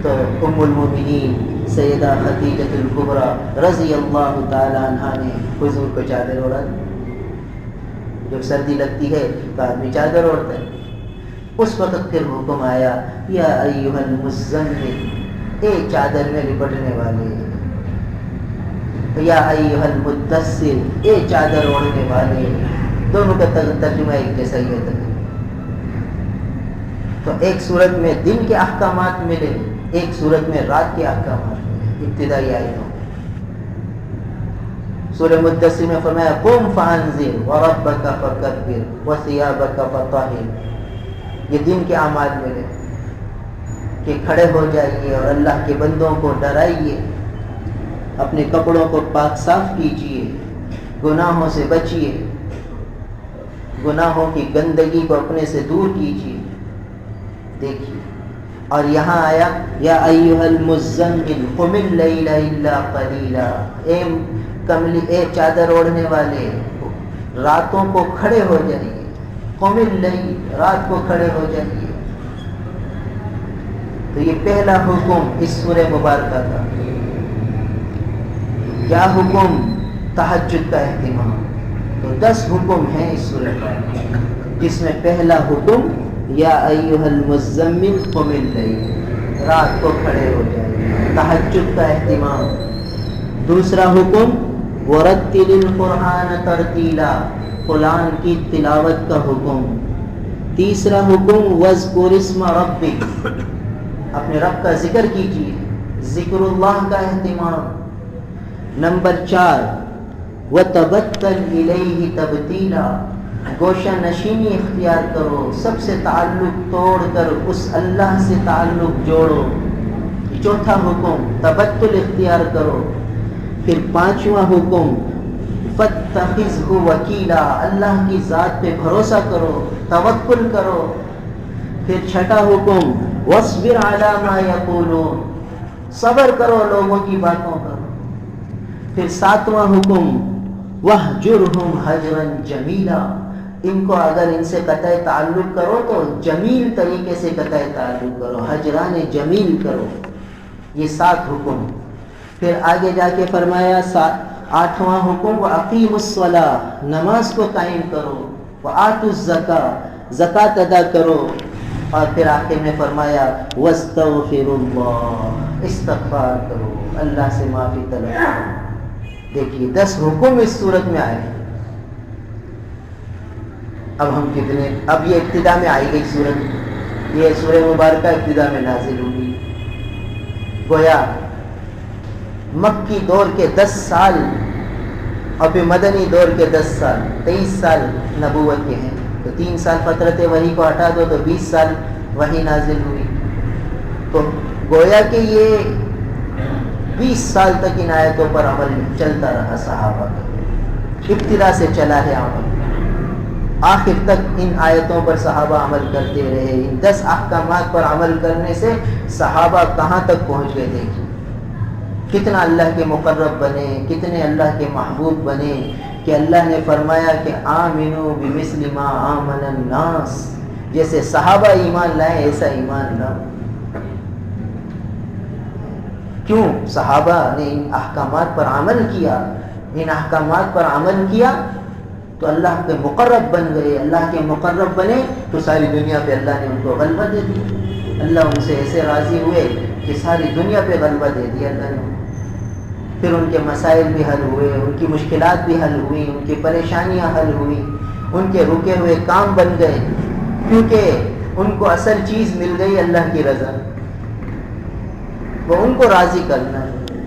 تو ام المومنین سیدہ خدیجہ الکبریٰ رضی اللہ تعالی عنہا نے حضور کو چادر اوڑا دی۔ جب سردی لگتی ہے تو آدمی چادر اوڑھتا ہے۔ اس وقت پھر حکم آیا یا ایھا المزمل، اے چادر میں لپٹنے والے، یا ایھا المدثر، اے چادر اوڑھنے والے، دونوں کا ترجمہ ایک جیسا ہی ہے۔ تو ایک صورت میں دن کے احکامات ملے، ایک صورت میں رات کے احکامات ملے ابتدائی آیتوں۔ سورہ مدثر میں فرمایا قم فانذر وربک فکبر وثیابک فطہر، یہ دن کے اعمال ملے کہ کھڑے ہو جائیے اور اللہ کے بندوں کو ڈرائیے، اپنے کپڑوں کو پاک صاف کیجیے، گناہوں سے بچیے، گناہوں کی گندگی کو اپنے سے دور کیجیے۔ دیکھیے، اور یہاں آیا یا ایھا المزمل قم اللیل الا قلیلا، اے چادر اوڑھنے والے راتوں کو کھڑے ہو جائیے، قم اللیل، رات کو کھڑے ہو جائیے۔ تو یہ پہلا حکم اس سورہ مبارکہ کا۔ کیا حکم؟ تہجد کا اہتمام، تو 10 حکم ہیں اس سورۃ میں، جس میں پہلا حکم یا ایھا المزمل قم اللیل، رات کو کھڑے ہو جائے، تہجد کا اہتمام۔ دوسرا حکم ورتل القرآن ترتیلا، قرآن کی تلاوت کا حکم۔ تیسرا حکم واذکر اسم ربک، اپنے رب کا ذکر کیجیے، ذکر اللہ کا اہتمام۔ نمبر 4 وتبتل الیہ تبتیلا، گوشہ نشینی اختیار کرو، سب سے تعلق توڑ کر اس اللہ سے تعلق جوڑو۔ چوتھا حکم تبتل اختیار کرو۔ پھر 5واں حکم فاتخذہ وکیلا، اللہ کی ذات پہ بھروسہ کرو، توکل کرو۔ پھر 6واں حکم واصبر علی ما یقولون، صبر کرو لوگوں کی باتوں پر۔ پھر 7واں حکم وَاہْجُرْهُمْ هَجْرًا جَمِيلًا، ان کو اگر ان سے قطع تعلق کرو تو جمیل طریقے سے قطع تعلق کرو، ہجران جمیل کرو۔ یہ 7 حکم۔ پھر آگے جا کے فرمایا 8واں حکم وَأَقِيمُوا الصَّلَاةَ، نماز کو قائم کرو، وَآتُوا الزَّكَاةَ، زکوٰۃ ادا کرو۔ اور پھر آخر میں فرمایا وَاسْتَغْفِرُوا اللَّهَ، استغفار کرو، اللہ سے معافی طلب کرو۔ دیکھیے 10 حکم اس صورت میں آئے۔ اب ہم کتنے، اب یہ ابتدا میں آئی گئی صورت، یہ سورہ مبارکہ ابتدا میں نازل ہوئی۔ گویا مکی دور کے 10 سال اور پھر مدنی دور کے 10 سال، 23 سال نبوت کے ہیں، تو 3 سال فترت وحی کو ہٹا دو تو 20 سال وحی نازل ہوئی۔ تو گویا کہ یہ 20 سال تک ان آیتوں پر عمل چلتا رہا صحابہ کا، ابتدا سے چلا ہے عمل، آخر تک ان آیتوں پر صحابہ عمل کرتے رہے۔ ان 10 احکامات پر عمل کرنے سے صحابہ کہاں تک پہنچ گئے، دیکھیں کتنا اللہ کے مقرب بنے، کتنے اللہ کے محبوب بنے، کہ اللہ نے فرمایا کہ آمنوا بمثل ما آمن الناس، جیسے صحابہ ایمان لائے ایسا ایمان لاؤ۔ کیوں؟ صحابہ نے ان احکامات پر عمل کیا، ان احکامات پر عمل کیا تو اللہ کے مقرب بن گئے۔ اللہ کے مقرب بنے تو ساری دنیا پہ اللہ نے ان کو غلبہ دے دیا، اللہ ان سے ایسے راضی ہوئے کہ ساری دنیا پہ غلبہ دے دیا اللہ نے۔ پھر ان کے مسائل بھی حل ہوئے، ان کی مشکلات بھی حل ہوئی، ان کی پریشانیاں حل ہوئی، ان کے رکے ہوئے کام بن گئے، کیونکہ ان کو اصل چیز مل گئی اللہ کی رضا، وہ ان کو راضی کرنا ہے۔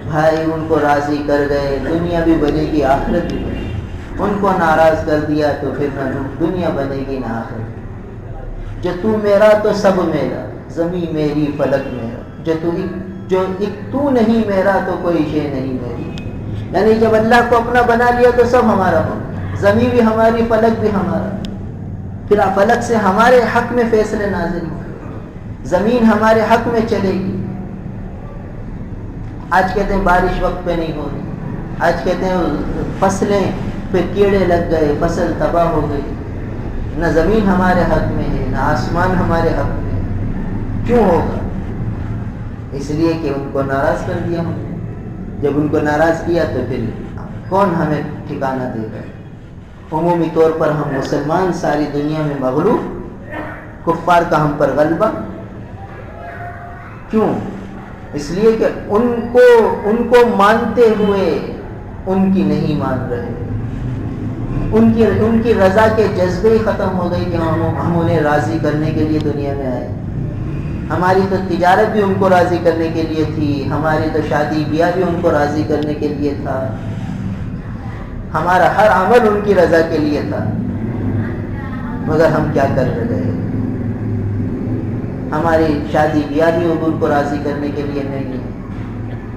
بھائی ان کو راضی کر گئے، دنیا بھی بنے گی آخرت بھی بنے گی۔ ان کو ناراض کر دیا تو پھر نہ دنیا بنے گی نہ آخرت۔ جو تو میرا تو سب میرا، زمین میری فلک میرا، جو ایک تو نہیں میرا تو کوئی شے نہیں میری۔ یعنی جب اللہ کو اپنا بنا لیا تو سب ہمارا ہو، زمین بھی ہماری، فلک بھی ہمارا۔ پھر فلک سے ہمارے حق میں فیصلے نازل ہوں، زمین ہمارے حق میں چلے گی۔ آج کہتے ہیں بارش وقت پہ نہیں ہو رہی، آج کہتے ہیں فصلیں پہ کیڑے لگ گئے، فصل تباہ ہو گئی۔ نہ زمین ہمارے حق میں ہے، نہ آسمان ہمارے حق میں ہے۔ کیوں ہوگا؟ اس لیے کہ ان کو ناراض کر دیا ہم نے۔ جب ان کو ناراض کیا تو پھر کون ہمیں ٹھکانہ دے گا؟ عمومی طور پر ہم مسلمان ساری دنیا میں مغلوب، کفار کا ہم پر غلبہ۔ کیوں؟ اس لیے کہ ان کو مانتے ہوئے ان کی نہیں مان رہے، ان کی رضا کے جذبے ہی ختم ہو گئی کہ ہم انہیں راضی کرنے کے لیے دنیا میں آئے۔ ہماری تو تجارت بھی ان کو راضی کرنے کے لیے تھی، ہماری تو شادی بیاہ بھی ان کو راضی کرنے کے لیے تھا، ہمارا ہر عمل ان کی رضا کے لیے تھا، مگر ہم کیا کر رہے ہیں؟ ہماری شادی بیاہ بھی ان کو راضی کرنے کے لیے نہیں ہے،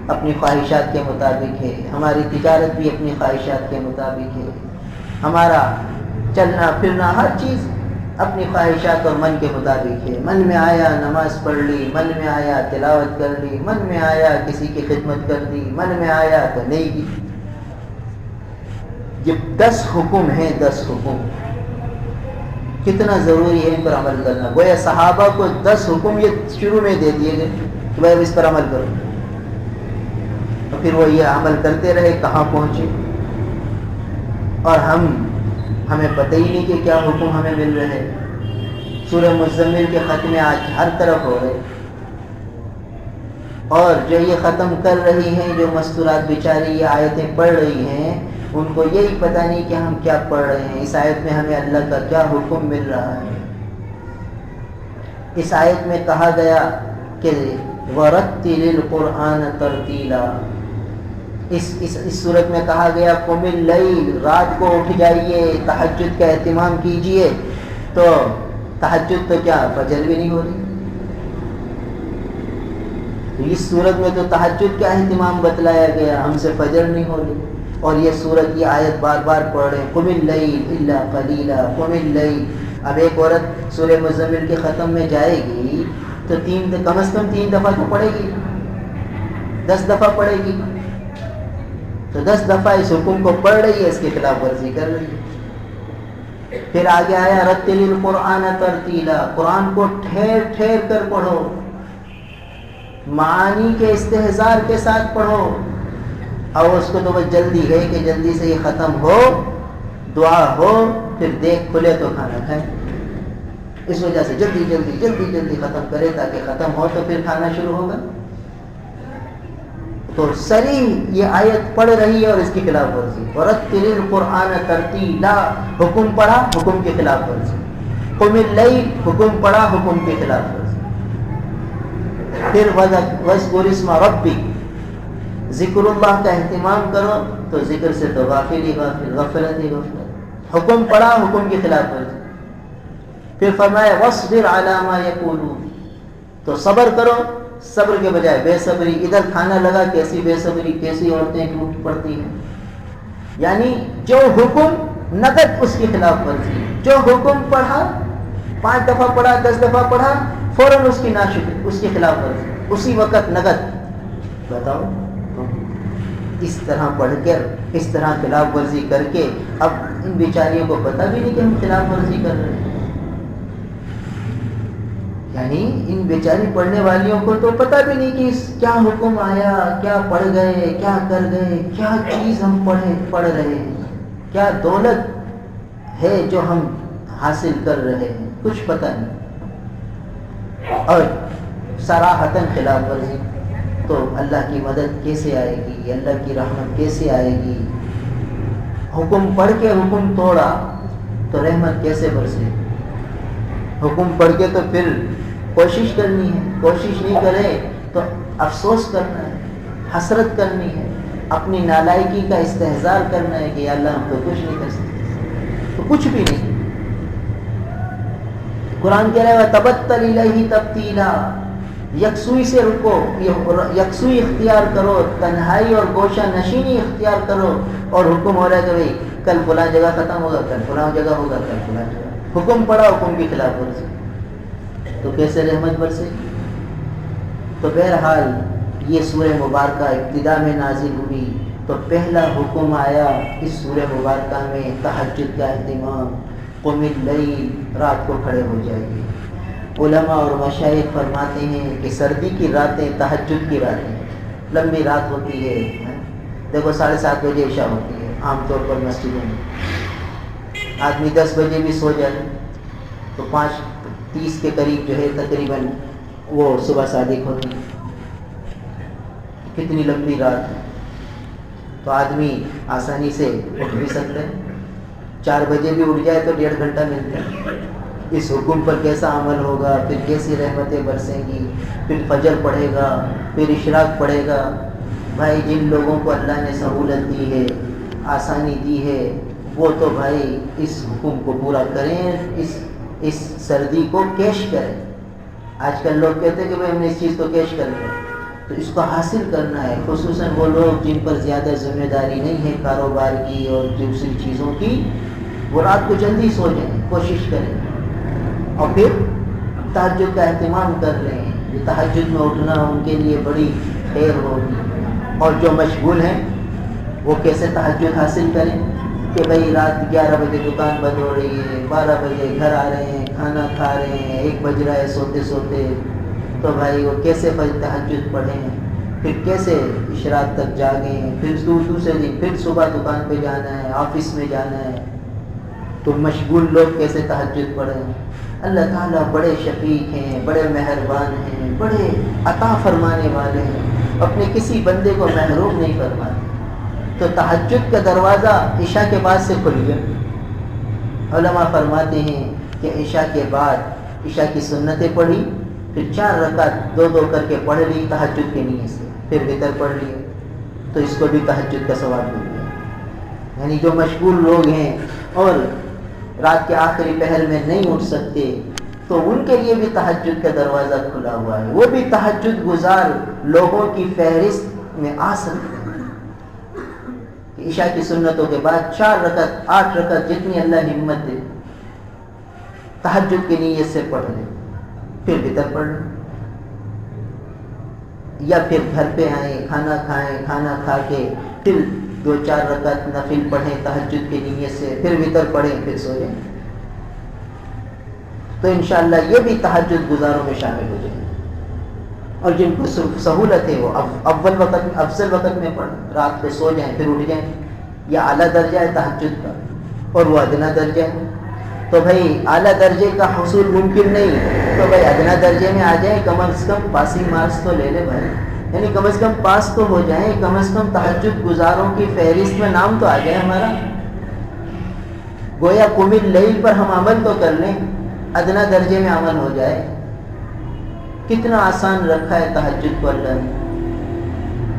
اپنی خواہشات کے مطابق ہے، ہماری تجارت بھی اپنی خواہشات کے مطابق ہے، ہمارا چلنا پھرنا ہر چیز اپنی خواہشات اور من کے مطابق ہے۔ من میں آیا نماز پڑھ لی، من میں آیا تلاوت کر لی، من میں آیا کسی کی خدمت کر دی، من میں آیا تو نہیں کی۔ یہ 10 حکم ہیں، 10 حکم کتنا ضروری ہے ان پر عمل کرنا۔ گویا صحابہ کو 10 حکم یہ شروع میں دے دیے گئے کہ بھائی اس پر عمل کرو، اور پھر وہ یہ عمل کرتے رہے، کہاں پہنچے؟ اور ہمیں پتہ ہی نہیں کہ کیا حکم ہمیں مل رہے ہیں۔ سورہ مزمل کے ختم آج ہر طرف ہو رہے، اور جو یہ ختم کر رہی ہیں، جو مستورات بیچاری یہ آیتیں پڑھ رہی ہیں، ان کو یہی پتہ نہیں کہ ہم کیا پڑھ رہے ہیں، اس آیت میں ہمیں اللہ کا کیا حکم مل رہا ہے۔ اس آیت میں کہا گیا کہ وَرَتِّلِ الْقُرْآنَ تَرْتِيلًا، اس صورت میں کہا گیا قُمِ اللَّيْلِ، رات کو اٹھ جائیے، تہجد کا اہتمام کیجئے۔ تو تہجد تو کیا فجر بھی نہیں ہو رہی؟ تو اس صورت میں تو تہجد کا اہتمام بتلایا گیا، ہم سے فجر نہیں ہو رہی، اور یہ صورت یہ آیت بار بار پڑھ رہے ہیں قُمِ اللَّيْلِ إِلَّا قَلِيلًا، قُمِ اللَّيْلِ۔ اب ایک عورت سورہ مزمل کے ختم میں جائے گی تو کم از کم 3 دفعہ تو پڑھے گی، 10 دفعہ پڑھے گی، تو 10 دفعہ اس حکم کو پڑھ رہی ہے، اس کی خلاف ورزی کر رہی ہے۔ پھر آگے آیا رتل القرآن ترتیلا، قرآن کو ٹھہر ٹھہر کر پڑھو، معانی کے استحضار کے ساتھ پڑھو، اور اس کو تو بس جلدی ہے کہ جلدی سے یہ ختم ہو، دعا ہو، پھر دیکھ کھلے تو کھانا کھائیں، اس وجہ سے جلدی جلدی جلدی جلدی ختم کرے تاکہ ختم ہو تو پھر کھانا شروع ہوگا۔ تو صریح یہ آیت پڑھ رہی ہے اور اس کی خلاف ورزی، وَرَتِّلِ الْقُرْآنَ تَرْتِيلًا، حکم پڑھا، حکم کی خلاف ورزی، قُمِ اللَّيْلِ، حکم پڑھا، حکم کی خلاف ورزی۔ پھر وَاذْكُرِ اسْمَ رَبِّكَ، ذکر اللہ کا اہتمام کرو، تو ذکر سے تو غافل ہی غافل، غفلت ہی غفلت، حکم پڑھا، حکم کی خلاف ورزی۔ پھر فرمایا وَاصْبِرْ عَلَىٰ مَا يَقُولُونَ، تو صبر کرو، صبر کے بجائے بے صبری، ادھر کھانا لگا کیسی بے صبری، کیسی عورتیں ٹوٹ پڑتی ہیں، یعنی جو حکم نقد اس کی خلاف ورزی، جو حکم پڑھا 5 دفعہ پڑھا 10 دفعہ پڑھا فوراً اس کی ناشکری، اس کی خلاف ورزی، اسی وقت نقد۔ بتاؤ اس طرح پڑھ کر، اس طرح خلاف ورزی کر کے، اب ان بیچاریوں کو پتہ بھی نہیں کہ ہم خلاف ورزی کر رہے ہیں، یعنی ان بیچاری پڑھنے والیوں کو تو پتہ بھی نہیں کہ کیا حکم آیا، کیا پڑھ گئے، کیا کر گئے، کیا چیز ہم پڑھ رہے ہیں، کیا دولت ہے جو ہم حاصل کر رہے ہیں، کچھ پتہ نہیں، اور صراحتاً خلاف ورزی۔ تو اللہ کی مدد کیسے آئے گی، اللہ کی رحمت کیسے آئے گی؟ حکم پڑھ کے حکم توڑا تو رحمت کیسے برسے؟ حکم پڑھ کے تو پھر کوشش کرنی ہے، کوشش نہیں کرے تو افسوس کرنا ہے، حسرت کرنی ہے، اپنی نالائکی کا استحضار کرنا ہے کہ اللہ ہم تو کچھ نہیں کر سکتے، تو کچھ بھی نہیں۔ قرآن کہہ رہا ہے وَتَبَتَّلْ إِلَيْهِ تَبْتِيلًا، یکسوئی سے رکو، یکسوئی اختیار کرو، تنہائی اور گوشہ نشینی اختیار کرو، اور حکم ہو رہا ہے کہ بھئی کل فلاں جگہ ختم ہوگا، کل فلاں جگہ ہوگا، کل فلاں جگہ، حکم پڑا، حکم کی خلاف ورزی، تو کیسے رحمت برسے؟ تو بہرحال یہ سورہ مبارکہ ابتدا میں نازل ہوئی تو پہلا حکم آیا اس سورہ مبارکہ میں تہجد کا اہتمام، قم اللیل، رات کو کھڑے ہو جائیے۔ علماء اور مشائخ فرماتے ہیں کہ سردی کی راتیں تہجد کی راتیں، لمبی رات ہوتی ہے، دیکھو 7:30 بجے عشاء ہوتی ہے عام طور پر مسجدوں میں، آدمی 10 بجے بھی سو جائے تو 5:30 کے قریب جو ہے تقریباً وہ صبح صادق ہوتی ہے، کتنی لمبی رات ہے، تو آدمی آسانی سے اٹھ بھی سکتا ہے، 4 بجے بھی اٹھ جائے تو 1.5 گھنٹہ ملتا ہے۔ اس حکم پر کیسا عمل ہوگا، پھر کیسی رحمتیں برسیں گی، پھر فجر پڑھے گا، پھر اشراق پڑھے گا۔ بھائی جن لوگوں کو اللہ نے سہولت دی ہے، آسانی دی ہے، وہ تو بھائی اس حکم کو پورا کریں، اس سردی کو کیش کریں۔ آج کل لوگ کہتے ہیں کہ بھائی ہم نے اس چیز کو کیش کر لیا، تو اس کو حاصل کرنا ہے، خصوصاً وہ لوگ جن پر زیادہ ذمہ داری نہیں ہے کاروبار کی اور دوسری چیزوں کی، وہ رات کو جلدی سو جائیں، کوشش کریں، اور پھر تہجد کا اہتمام کر رہے ہیں، یہ تہجد میں اٹھنا ان کے لیے بڑی خیر ہوگی۔ اور جو مشغول ہیں وہ کیسے تہجد حاصل کریں کہ بھئی رات 11 بجے دکان بند ہو رہی ہے، 12 بجے گھر آ رہے ہیں، کھانا کھا رہے ہیں، 1 بج رہا ہے سوتے سوتے، تو بھائی وہ کیسے تہجد پڑھیں؟ پھر کیسے اشراق تک جاگیں، پھر دوسرے دن پھر صبح دکان پہ جانا ہے، آفس میں جانا ہے، تو مشغول لوگ کیسے تہجد پڑھیں؟ اللہ تعالیٰ بڑے شفیق ہیں، بڑے مہربان ہیں، بڑے عطا فرمانے والے ہیں، اپنے کسی بندے کو محروم نہیں فرماتے۔ تو تہجد کا دروازہ عشاء کے بعد سے کھل گیا۔ علماء فرماتے ہیں کہ عشاء کے بعد عشاء کی سنتیں پڑھی، پھر 4 رکعت 2 کر کے پڑھ لی تہجد کی نیت سے، پھر وتر پڑھ لیے، تو اس کو بھی تہجد کا ثواب مل گیا۔ یعنی جو مشغول لوگ ہیں اور رات کے آخری پہر میں نہیں اٹھ سکتے، تو ان کے لیے بھی تہجد کا دروازہ کھلا ہوا ہے، وہ بھی تہجد گزار لوگوں کی فہرست میں آ سکتے ہیں۔ عشاء کی سنتوں کے بعد 4 رکعت 8 رکعت جتنی اللہ ہمت دے تہجد کی نیت سے پڑھ لیں، پھر وتر پڑھ لیں، یا پھر گھر پہ آئیں، کھانا کھائیں، کھانا کھا کے پھر 2-4 رکعت نفل پڑھیں تہجد کی نیت سے، پھر وتر پڑھیں، پھر سو جائیں، تو انشاءاللہ یہ بھی تہجد گزاروں میں شامل ہو جائیں۔ اور جن کو سہولت ہے وہ اول وقت افضل وقت میں پڑھیں، رات کو سو جائیں پھر اٹھ جائیں، یا اعلیٰ درجہ ہے تہجد کا اور وہ ادنا درجہ ہے، تو بھائی اعلیٰ درجے کا حصول ممکن نہیں، تو بھائی ادنا درجے میں آ جائیں، کم از کم پاسنگ مارکس تو لے لے بھائی، یعنی کم از کم پاس تو ہو جائیں، کم از کم تہجد گزاروں کی فہرست میں نام تو آ جائے ہمارا، گویا قم اللیل پر ہم عمل تو کر لیں، ادنا درجے میں عمل ہو جائے۔ کتنا آسان رکھا ہے تہجد کو اللہ نے،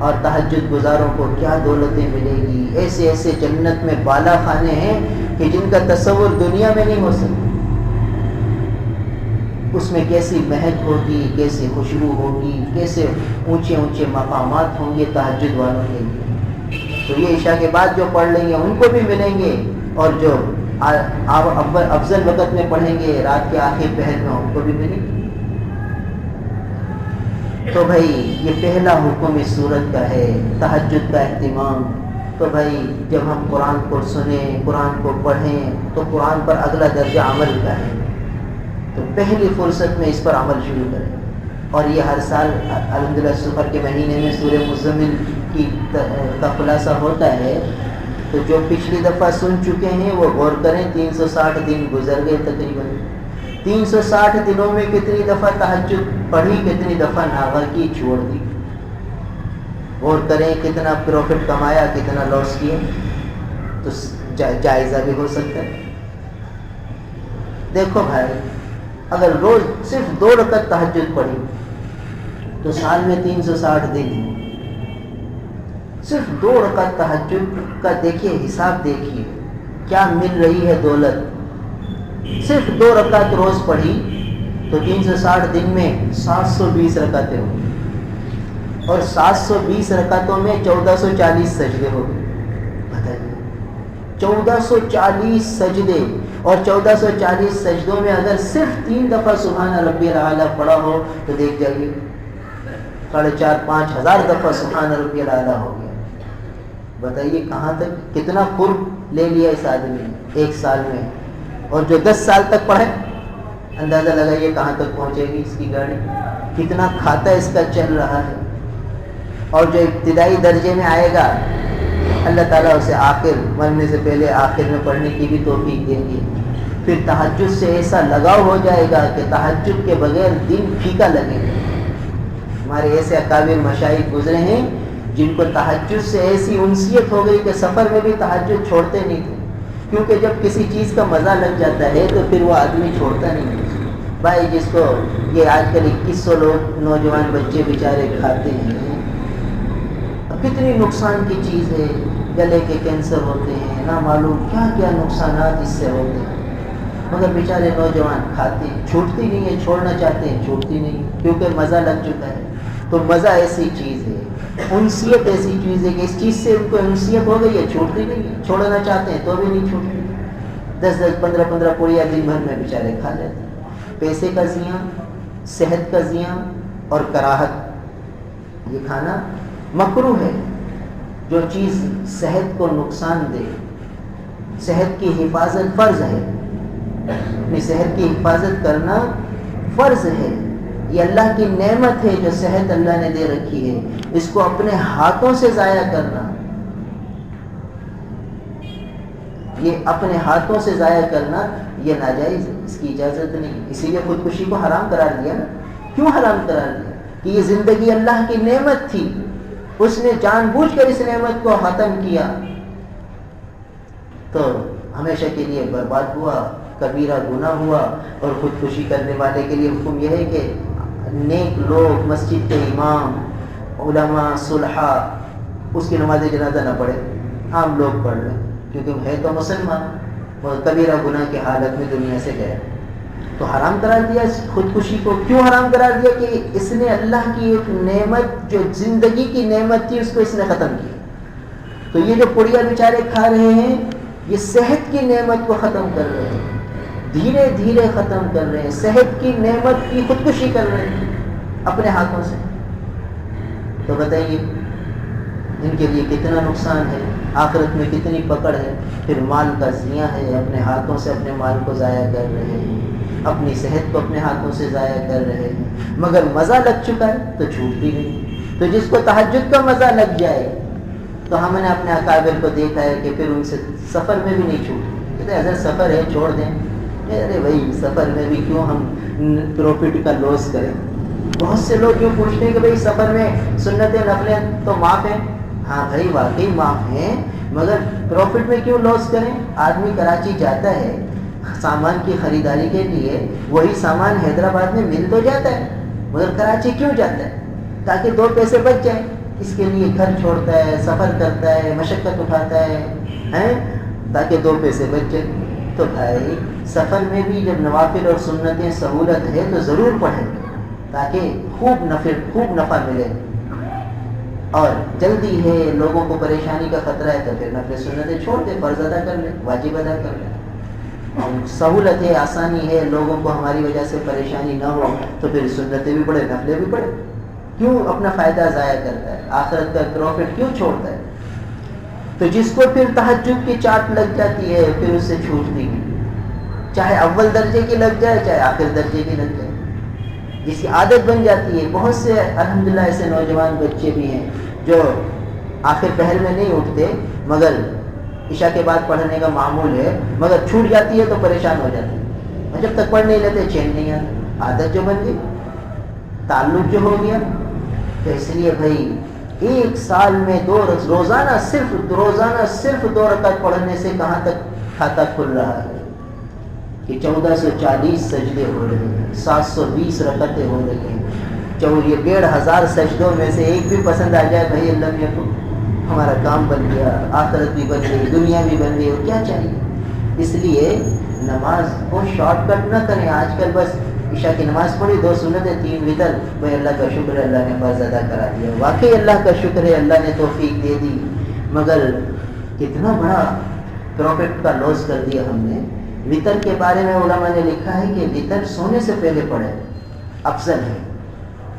اور تہجد گزاروں کو کیا دولتیں ملے گی، ایسے ایسے جنت میں بالا خانے ہیں کہ جن کا تصور دنیا میں نہیں ہو سکتا، اس میں کیسی مہک ہوگی، کیسی خوشبو ہوگی، کیسے اونچے اونچے مقامات ہوں گے تہجد والوں کے لیے۔ تو یہ عشاء کے بعد جو پڑھ لیں گے ان کو بھی ملیں گے، اور جو افضل وقت میں پڑھیں گے رات کے آخر پہر میں ان کو بھی ملیں گے۔ تو بھائی یہ پہلا حکم اس سورت کا ہے، تہجد کا اہتمام۔ تو بھائی جب ہم قرآن کو سنیں، قرآن کو پڑھیں، تو قرآن پر اگلا درجہ عمل کا ہے، تو پہلی فرصت میں اس پر عمل شروع کریں۔ اور یہ ہر سال الحمدللہ سفر کے مہینے میں سورہ مزمل کا خلاصہ ہوتا ہے، تو جو پچھلی دفعہ سن چکے ہیں وہ غور کریں، 360 دن گزر گئے تقریباً، 360 دنوں میں کتنی دفعہ تہجد پڑھی، کتنی دفعہ ناغہ کی، چھوڑ دی، غور کریں کتنا پروفٹ کمایا، کتنا لاس کیا، تو جائزہ بھی ہو سکتا ہے۔ دیکھو بھائی اگر روز صرف 2 رکعت تہجد پڑھی تو سال میں 360 دن ہیں، صرف 2 رکعت تہجد کا دیکھیے، حساب دیکھیے کیا مل رہی ہے دولت۔ صرف 2 رکعت روز پڑھی تو 360 دن میں 720 رکعتیں ہوں گی، اور 720 رکعتوں میں 1440 سجدے ہو گئے۔ بتائیے 1440 سجدے، اور 1440 سجدوں میں اگر صرف 3 دفعہ سبحان ربی الاعلیٰ پڑھا ہو تو دیکھ جائیے 4,500-5,000 ہزار دفعہ سبحان ربی الاعلیٰ ہو گیا۔ بتائیے کہاں تک، کتنا قرب لے لیا اس آدمی نے ایک سال میں۔ اور جو 10 سال تک پڑھے، اندازہ لگائیے کہاں تک پہنچے گی اس کی گاڑی، کتنا کھاتا اس کا چل رہا ہے۔ اور جو ابتدائی درجے میں آئے گا اللہ تعالیٰ اسے آخر مرنے سے پہلے آخر میں پڑھنے کی بھی توفیق دیں گے، پھر تہجد سے ایسا لگاؤ ہو جائے گا کہ تہجد کے بغیر دن پھیکا لگے گا۔ ہمارے ایسے اکابر مشائخ گزرے ہیں جن کو تہجد سے ایسی انسیت ہو گئی کہ سفر میں بھی تہجد چھوڑتے نہیں تھے، کیونکہ جب کسی چیز کا مزہ لگ جاتا ہے تو پھر وہ آدمی چھوڑتا نہیں ہے۔ بھائی جس کو یہ آج کل 2100 لوگ نوجوان بچے بیچارے کھاتے ہیں، کتنی نقصان کی چیز ہے، گلے کے کینسر ہوتے ہیں، نہ معلوم کیا کیا نقصانات اس سے ہوتے ہیں، مگر بیچارے نوجوان کھاتے ہیں، چھوٹتی نہیں ہے، چھوڑنا چاہتے ہیں چھوٹتی نہیں، کیونکہ مزہ لگ چکا ہے۔ تو مزہ ایسی چیز ہے، انسیت ایسی چیز ہے کہ اس چیز سے ان کو انسیت ہو گئی ہے، چھوٹتی نہیں ہے، چھوڑنا چاہتے ہیں تو بھی نہیں چھوٹتی۔ 10-10 15-15 پوڑیاں دن بھر میں بیچارے کھا لیتے ہیں۔ پیسے کا زیاں، صحت کا زیاں اور کراہت۔ یہ کھانا مکروہ ہے، جو چیز صحت کو نقصان دے، صحت کی حفاظت فرض ہے، اپنی صحت کی حفاظت کرنا فرض ہے، یہ اللہ کی نعمت ہے جو صحت اللہ نے دے رکھی ہے، اس کو اپنے ہاتھوں سے ضائع کرنا، یہ اپنے ہاتھوں سے ضائع کرنا یہ ناجائز ہے، اس کی اجازت نہیں۔ اسی لیے خودکشی کو حرام قرار دیا نا۔ کیوں حرام قرار دیا؟ کہ یہ زندگی اللہ کی نعمت تھی، اس نے جان بوجھ کر اس نعمت کو ختم کیا تو ہمیشہ کے لیے برباد ہوا، کبیرہ گناہ ہوا۔ اور خودکشی کرنے والے کے لیے حکم یہ ہے کہ نیک لوگ، مسجد کے امام، علماء، صلحاء اس کی نماز جنازہ نہ پڑھے، عام لوگ پڑھ لیں، کیونکہ ہے تو مسلمان اور کبیرہ گناہ کی حالت میں دنیا سے گئے۔ تو حرام قرار دیا خودکشی کو۔ کیوں حرام قرار دیا؟ کہ اس نے اللہ کی ایک نعمت جو زندگی کی نعمت تھی اس کو اس نے ختم کیا۔ تو یہ جو پڑیا بیچارے کھا رہے ہیں یہ صحت کی نعمت کو ختم کر رہے ہیں، دھیرے دھیرے ختم کر رہے ہیں، صحت کی نعمت کی خودکشی کر رہے ہیں اپنے ہاتھوں سے۔ تو بتائیے ان کے لیے کتنا نقصان ہے، آخرت میں کتنی پکڑ ہے۔ پھر مال کا ضیاع ہے، اپنے ہاتھوں سے اپنے مال کو ضائع کر رہے ہیں، اپنی صحت کو اپنے ہاتھوں سے ضائع کر رہے ہیں، مگر مزہ لگ چکا ہے تو چھوٹ بھی نہیں۔ تو جس کو تہجد کا مزہ لگ جائے تو ہم نے اپنے اکابر کو دیکھا ہے کہ پھر ان سے سفر میں بھی نہیں چھوٹ، کہتے حضرت سفر ہے چھوڑ دیں۔ ارے بھائی سفر میں بھی کیوں ہم پروفٹ کا لوس کریں؟ بہت سے لوگ یوں پوچھتے ہیں کہ بھائی سفر میں سنتیں نفلیں تو معاف ہیں۔ ہاں بھائی واقعی معاف ہیں، مگر پروفٹ میں کیوں لوس کریں؟ آدمی کراچی جاتا ہے سامان کی خریداری کے لیے، وہی سامان حیدرآباد میں مل تو جاتا ہے، مگر کراچی کیوں جاتا ہے؟ تاکہ 2 پیسے بچ جائیں۔ اس کے لیے گھر چھوڑتا ہے، سفر کرتا ہے، مشقت اٹھاتا ہے تاکہ 2 پیسے بچ جائیں۔ تو بھائی سفر میں بھی جب نوافل اور سنتیں سہولت ہے تو ضرور پڑھیں تاکہ خوب نفع ملے۔ اور جلدی ہے، لوگوں کو پریشانی کا خطرہ ہے تو پھر نفل سنتیں چھوڑ دیں، فرض ادا کر لیں، واجب ادا کر لیں۔ سہولت ہے، آسانی ہے، لوگوں کو ہماری وجہ سے پریشانی نہ ہو تو پھر سنتیں بھی پڑھے، نفلیں بھی پڑھے۔ کیوں اپنا فائدہ ضائع کرتا ہے؟ آخرت کا پروفٹ کیوں چھوڑتا ہے؟ تو جس کو پھر تہجد کی چاٹ لگ جاتی ہے پھر اس سے چھوٹتی نہیں، چاہے اول درجے کی لگ جائے چاہے آخر درجے کی لگ جائے، جس کی عادت بن جاتی ہے۔ بہت سے الحمدللہ ایسے نوجوان بچے بھی ہیں جو آخر پہر میں نہیں اٹھتے مگر عشاء کے بعد پڑھنے کا معمول ہے، مگر چھوٹ جاتی ہے تو پریشان ہو جاتے ہیں، اور جب تک پڑھ نہیں لیتے چین نہیں آتا، عادت جو بن گئی، تعلق جو ہو گیا۔ تو اس لیے بھائی ایک سال میں روزانہ صرف 2 رکعت پڑھنے سے کہاں تک کھاتا کھل رہا ہے کہ 1440 سجدے ہو رہے ہیں، 720 رکعتیں ہو رہی ہیں، یہ 1500 سجدوں میں سے ایک بھی پسند آ جائے بھائی اللہ میاں کو، ہمارا کام بن گیا، آخرت بھی بن گئی، دنیا بھی بن گئی، اور کیا چاہیے۔ اس لیے نماز کو شارٹ کٹ نہ کریں۔ آج کل بس عشاء کی نماز پڑھی، 2 سنتیں، 3 وتر، بھائی اللہ کا شکر ہے اللہ نے فرض ادا کرا دیا، واقعی اللہ کا شکر ہے اللہ نے توفیق دے دی، مگر کتنا بڑا پروفٹ کا لوس کر دیا ہم نے۔ وتر کے بارے میں علماء نے لکھا ہے کہ وتر سونے سے پہلے پڑھے افضل ہے۔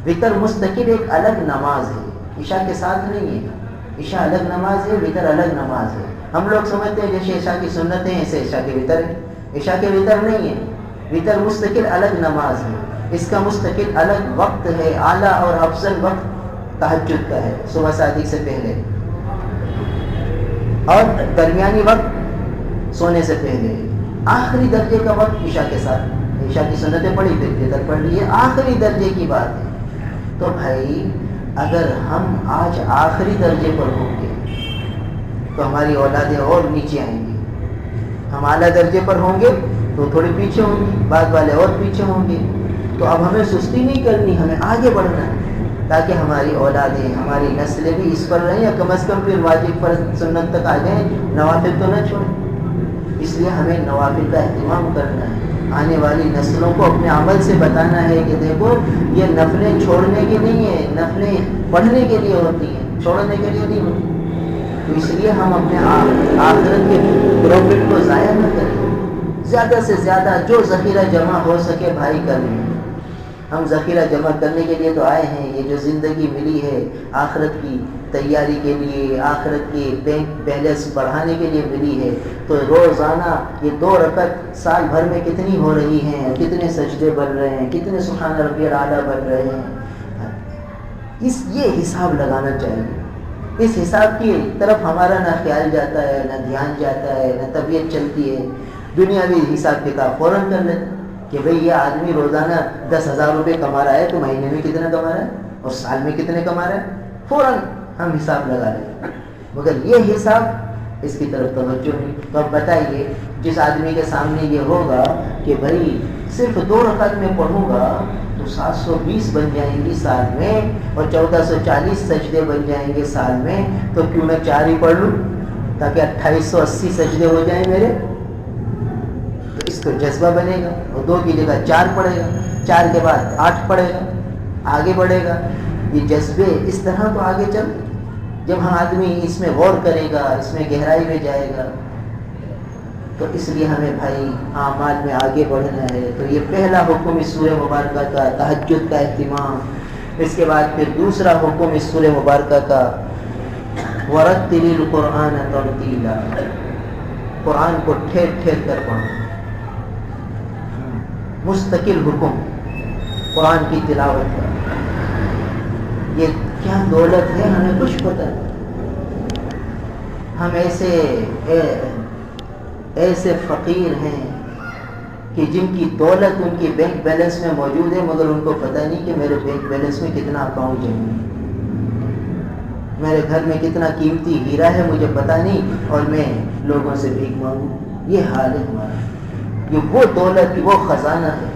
وتر مستقل ایک الگ نماز ہے، عشاء کے ساتھ نہیں ہے، عشاء الگ نماز ہے، وتر الگ نماز ہے۔ ہم لوگ سمجھتے ہیں جیسے عشاء کی سنتیں ہیں ایسے عشاء کے وتر ہے، عشاء کے وتر نہیں ہے، وتر مستقل الگ نماز ہے، اس کا مستقل الگ وقت ہے، اعلیٰ اور افضل وقت تہجد کا ہے، صبح صادق سے پہلے، اور درمیانی وقت سونے سے پہلے، آخری درجے کا وقت عشاء کے ساتھ۔ عشاء کی سنتیں پڑھی پھر وتر پڑھ لی، ہے آخری درجے کی بات ہے۔ تو بھائی اگر ہم آج آخری درجے پر ہوں گے تو ہماری اولادیں اور نیچے آئیں گی، ہم اعلیٰ درجے پر ہوں گے تو تھوڑے پیچھے ہوں گے، بعد والے اور پیچھے ہوں گے۔ تو اب ہمیں سستی نہیں کرنی، ہمیں آگے بڑھنا ہے تاکہ ہماری اولادیں، ہماری نسلیں بھی اس پر رہیں، یا کم از کم پھر واجب پر سنت تک آ جائیں، نوافل تو نہ چھوڑیں۔ اس لیے ہمیں نوافل کا اہتمام کرنا ہے، آنے والی نسلوں کو اپنے عمل سے بتانا ہے کہ دیکھو یہ نفلیں چھوڑنے کی نہیں ہیں، نفلیں پڑھنے کے لیے ہوتی ہیں، چھوڑنے کے لیے نہیں ہوتی۔ تو اس لیے ہم اپنے آخرت کے پروفٹ کو ضائع نہ کریں، زیادہ سے زیادہ جو ذخیرہ جمع ہو سکے بھائی کر لیں۔ ہم ذخیرہ جمع کرنے کے لیے تو آئے ہیں، یہ جو زندگی ملی ہے آخرت کی تیاری کے لیے، آخرت کے بینک بیلنس بڑھانے کے لیے ملی ہے، تو روزانہ یہ 2 رکعت سال بھر میں کتنی ہو رہی ہیں، کتنے سجدے بن رہے ہیں، کتنے سبحان ربی الاعلیٰ بن رہے ہیں، یہ حساب لگانا چاہیے۔ اس حساب کی طرف ہمارا نہ خیال جاتا ہے، نہ دھیان جاتا ہے، نہ طبیعت چلتی ہے۔ دنیاوی حساب کتاب فوراً کر لیتے کہ بھئی یہ آدمی روزانہ 10,000 روپے کما رہا ہے تو مہینے میں کتنا کما رہا ہے اور سال میں کتنے کما رہا ہے، فوراً ہم حساب لگا لیتے، مگر یہ حساب اس کی طرف توجہ نہیں۔ تو اب بتائیے جس آدمی کے سامنے یہ ہوگا کہ بھئی صرف 2 رکعت میں پڑھوں گا تو 720 بن جائیں گی سال میں اور 1440 سجدے بن جائیں گے سال میں، تو کیوں نہ 4 ہی پڑھ لوں تاکہ 2880 سجدے ہو جائیں میرے، تو اس کو جذبہ بنے گا، اور 2 کی جگہ 4 پڑھے گا، 4 کے بعد 8 پڑھے گا، آگے بڑھے گا۔ یہ جذبے اس طرح تو آگے چل، جب ہم آدمی اس میں غور کرے گا، اس میں گہرائی میں جائے گا، تو اس لیے ہمیں بھائی اعمال میں آگے بڑھنا ہے۔ تو یہ پہلا حکم اس سورہ مبارکہ کا، تہجد کا اہتمام۔ اس کے بعد پھر دوسرا حکم اس سورہ مبارکہ کا، وَرَتِّلِ الْقُرْآنَ تَرْتِيلًا، قرآن کو ٹھہر ٹھہر کر پڑھنا، مستقل حکم قرآن کی تلاوت کا۔ یہ کیا دولت ہے ہمیں کچھ پتہ نہیں۔ ہم ایسے فقیر ہیں کہ جن کی دولت ان کی بینک بیلنس میں موجود ہے، مگر ان کو پتہ نہیں کہ میرے بینک بیلنس میں کتنا اکاؤنٹ جمع ہے، میرے گھر میں کتنا قیمتی ہیرا ہے مجھے پتہ نہیں، اور میں لوگوں سے بھیک مانگوں۔ یہ حال ہے ہمارا۔ یہ وہ دولت، وہ خزانہ ہے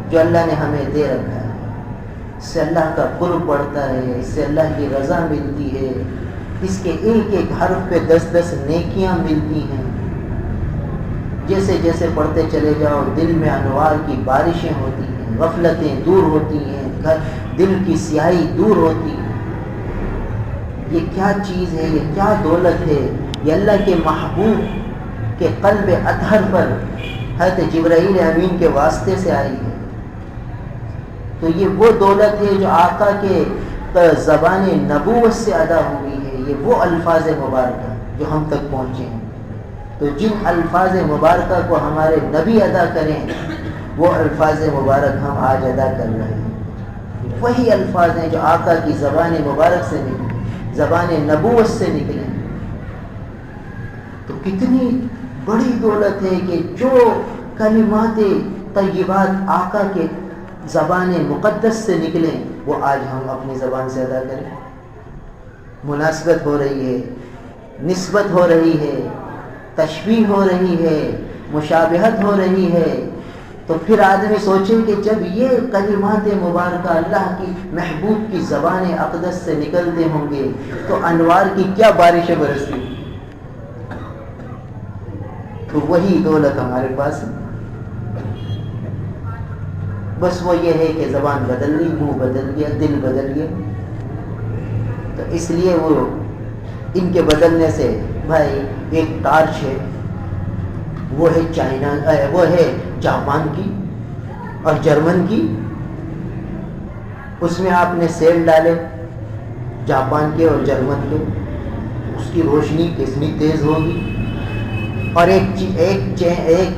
جو اللہ نے ہمیں دے رکھا ہے، اس سے اللہ کا قرب بڑھتا ہے، اس سے اللہ کی رضا ملتی ہے، اس کے ایک ایک حرف پہ 10 نیکیاں ملتی ہیں۔ جیسے جیسے پڑھتے چلے جاؤ دل میں انوار کی بارشیں ہوتی ہیں، غفلتیں دور ہوتی ہیں، دل کی سیاہی دور ہوتی ہے۔ یہ کیا چیز ہے، یہ کیا دولت ہے، یہ اللہ کے محبوب کے قلب اطہر پر حضرت جبرائیل امین کے واسطے سے آئی ہے۔ تو یہ وہ دولت ہے جو آقا کے زبان نبوت سے ادا ہوئی ہے، یہ وہ الفاظ مبارکہ جو ہم تک پہنچے ہیں۔ تو جن الفاظ مبارکہ کو ہمارے نبی ادا کریں، وہ الفاظ مبارک ہم آج ادا کر رہے ہیں۔ وہی الفاظ ہیں جو آقا کی زبان مبارک سے نکلے، زبان نبوت سے نکلے۔ تو کتنی بڑی دولت ہے کہ جو کلمات طیبات آقا کے زبان مقدس سے نکلیں، وہ آج ہم اپنی زبان سے ادا کریں۔ مناسبت ہو رہی ہے، نسبت ہو رہی ہے، تشبیہ ہو رہی ہے، مشابہت ہو رہی ہے، تو پھر آدمی سوچے کہ جب یہ کلمات مبارکہ اللہ کی محبوب کی زبان اقدس سے نکلتے ہوں گے تو انوار کی کیا بارشیں برستی۔ تو وہی دولت ہمارے پاس ہے، بس وہ یہ ہے کہ زبان بدل لی، منہ بدل گیا، دل بدل گیا۔ تو اس لیے وہ ان کے بدلنے سے بھائی ایک ٹارچ ہے، وہ ہے وہ ہے جاپان کی اور جرمن کی، اس میں آپ نے سیل ڈالے جاپان کے اور جرمن کے، اس کی روشنی کتنی تیز ہوگی۔ اور ایک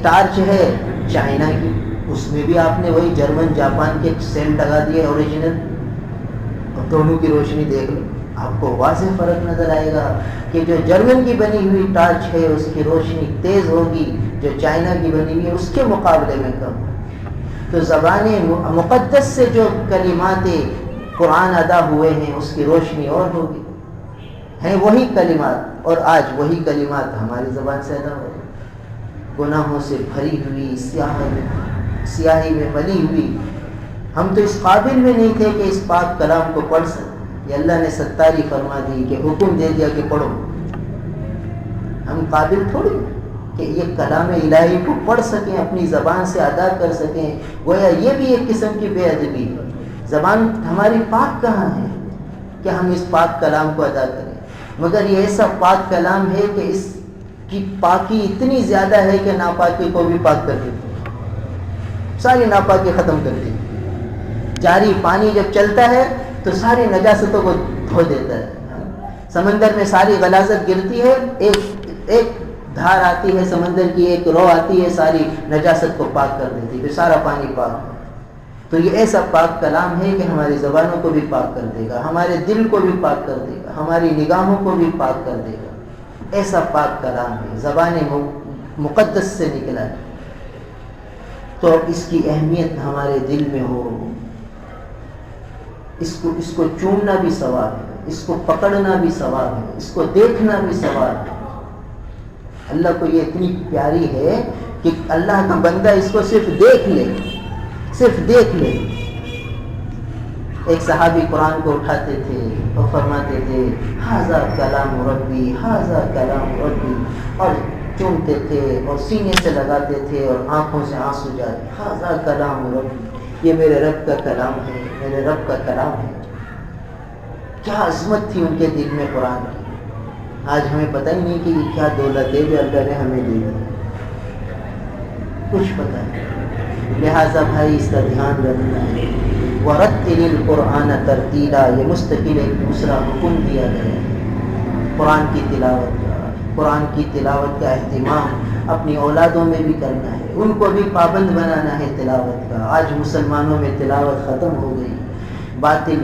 ٹارچ ہے چائنا کی، اس میں بھی آپ نے وہی جرمن جاپان کے سیل لگا دیے اوریجنل، اور دونوں کی روشنی دیکھ لو، آپ کو واضح فرق نظر آئے گا کہ جو جرمن کی بنی ہوئی ٹارچ ہے اس کی روشنی تیز ہوگی، جو چائنا کی بنی ہوئی ہے اس کے مقابلے میں کم۔ تو زبان مقدس سے جو کلمات قرآن ادا ہوئے ہیں اس کی روشنی اور ہوگی، ہیں وہی کلمات، اور آج وہی کلمات ہماری زبان سے ادا ہو رہے ہیں، گناہوں سے بھری ہوئی، سیاہی میں ملی ہوئی۔ ہم تو اس قابل میں نہیں تھے کہ اس پاک کلام کو پڑھ سکیں، یہ اللہ نے ستاری فرما دی کہ حکم دے دیا کہ پڑھو۔ ہم قابل تھوڑی کہ یہ کلام الہی کو پڑھ سکیں، اپنی زبان سے ادا کر سکیں، گویا یہ بھی ایک قسم کی بے ادبی ہے۔ زبان ہماری پاک کہاں ہے کہ ہم اس پاک کلام کو ادا کریں؟ مگر یہ ایسا پاک کلام ہے کہ اس کی پاکی اتنی زیادہ ہے کہ ناپاکی کو بھی پاک کر دیتی، ساری ناپاکی ختم کر دیتی۔ جاری پانی جب چلتا ہے تو ساری نجاستوں کو دھو دیتا ہے، سمندر میں ساری غلاظت گرتی ہے، ایک دھار آتی ہے سمندر کی، ایک رو آتی ہے، ساری نجاست کو پاک کر دیتی ہے، پھر سارا پانی پاک ہے۔ تو یہ ایسا پاک کلام ہے کہ ہماری زبانوں کو بھی پاک کر دے گا، ہمارے دل کو بھی پاک کر دے گا، ہماری نگاہوں کو بھی پاک کر دے گا۔ ایسا پاک کلام ہے، زبان مقدس سے نکلا ہے، تو اس کی اہمیت ہمارے دل میں ہو۔ اس کو چومنا بھی ثواب ہے، اس کو پکڑنا بھی ثواب ہے، اس کو دیکھنا بھی ثواب ہے۔ اللہ کو یہ اتنی پیاری ہے کہ اللہ کا بندہ اس کو صرف دیکھ لے، صرف دیکھ لے۔ ایک صحابی قرآن کو اٹھاتے تھے اور فرماتے تھے ھذا کلام ربی، ھذا کلام ربی، اور چومتے تھے اور سینے سے لگاتے تھے اور آنکھوں سے آنسو جاتے، ھذا کلام ربی، یہ میرے رب کا کلام ہے، میرے رب کا کلام ہے۔ کیا عظمت تھی ان کے دل میں قرآن کی۔ آج ہمیں پتہ ہی نہیں کہ یہ کیا دولت ہے جو اللہ نے ہمیں دی ہے، کچھ پتہ نہیں۔ لہٰذا بھائی اس کا دھیان رکھنا ہے۔ وَرَتِّلِ الْقُرْآنَ تَرْتِیلًا، یہ مستقل ایک دوسرا حکم دیا گیا ہے قرآن کی تلاوت کا۔ قرآن کی تلاوت کا اہتمام اپنی اولادوں میں بھی کرنا ہے، ان کو بھی پابند بنانا ہے تلاوت کا۔ آج مسلمانوں میں تلاوت ختم ہو گئی، باطل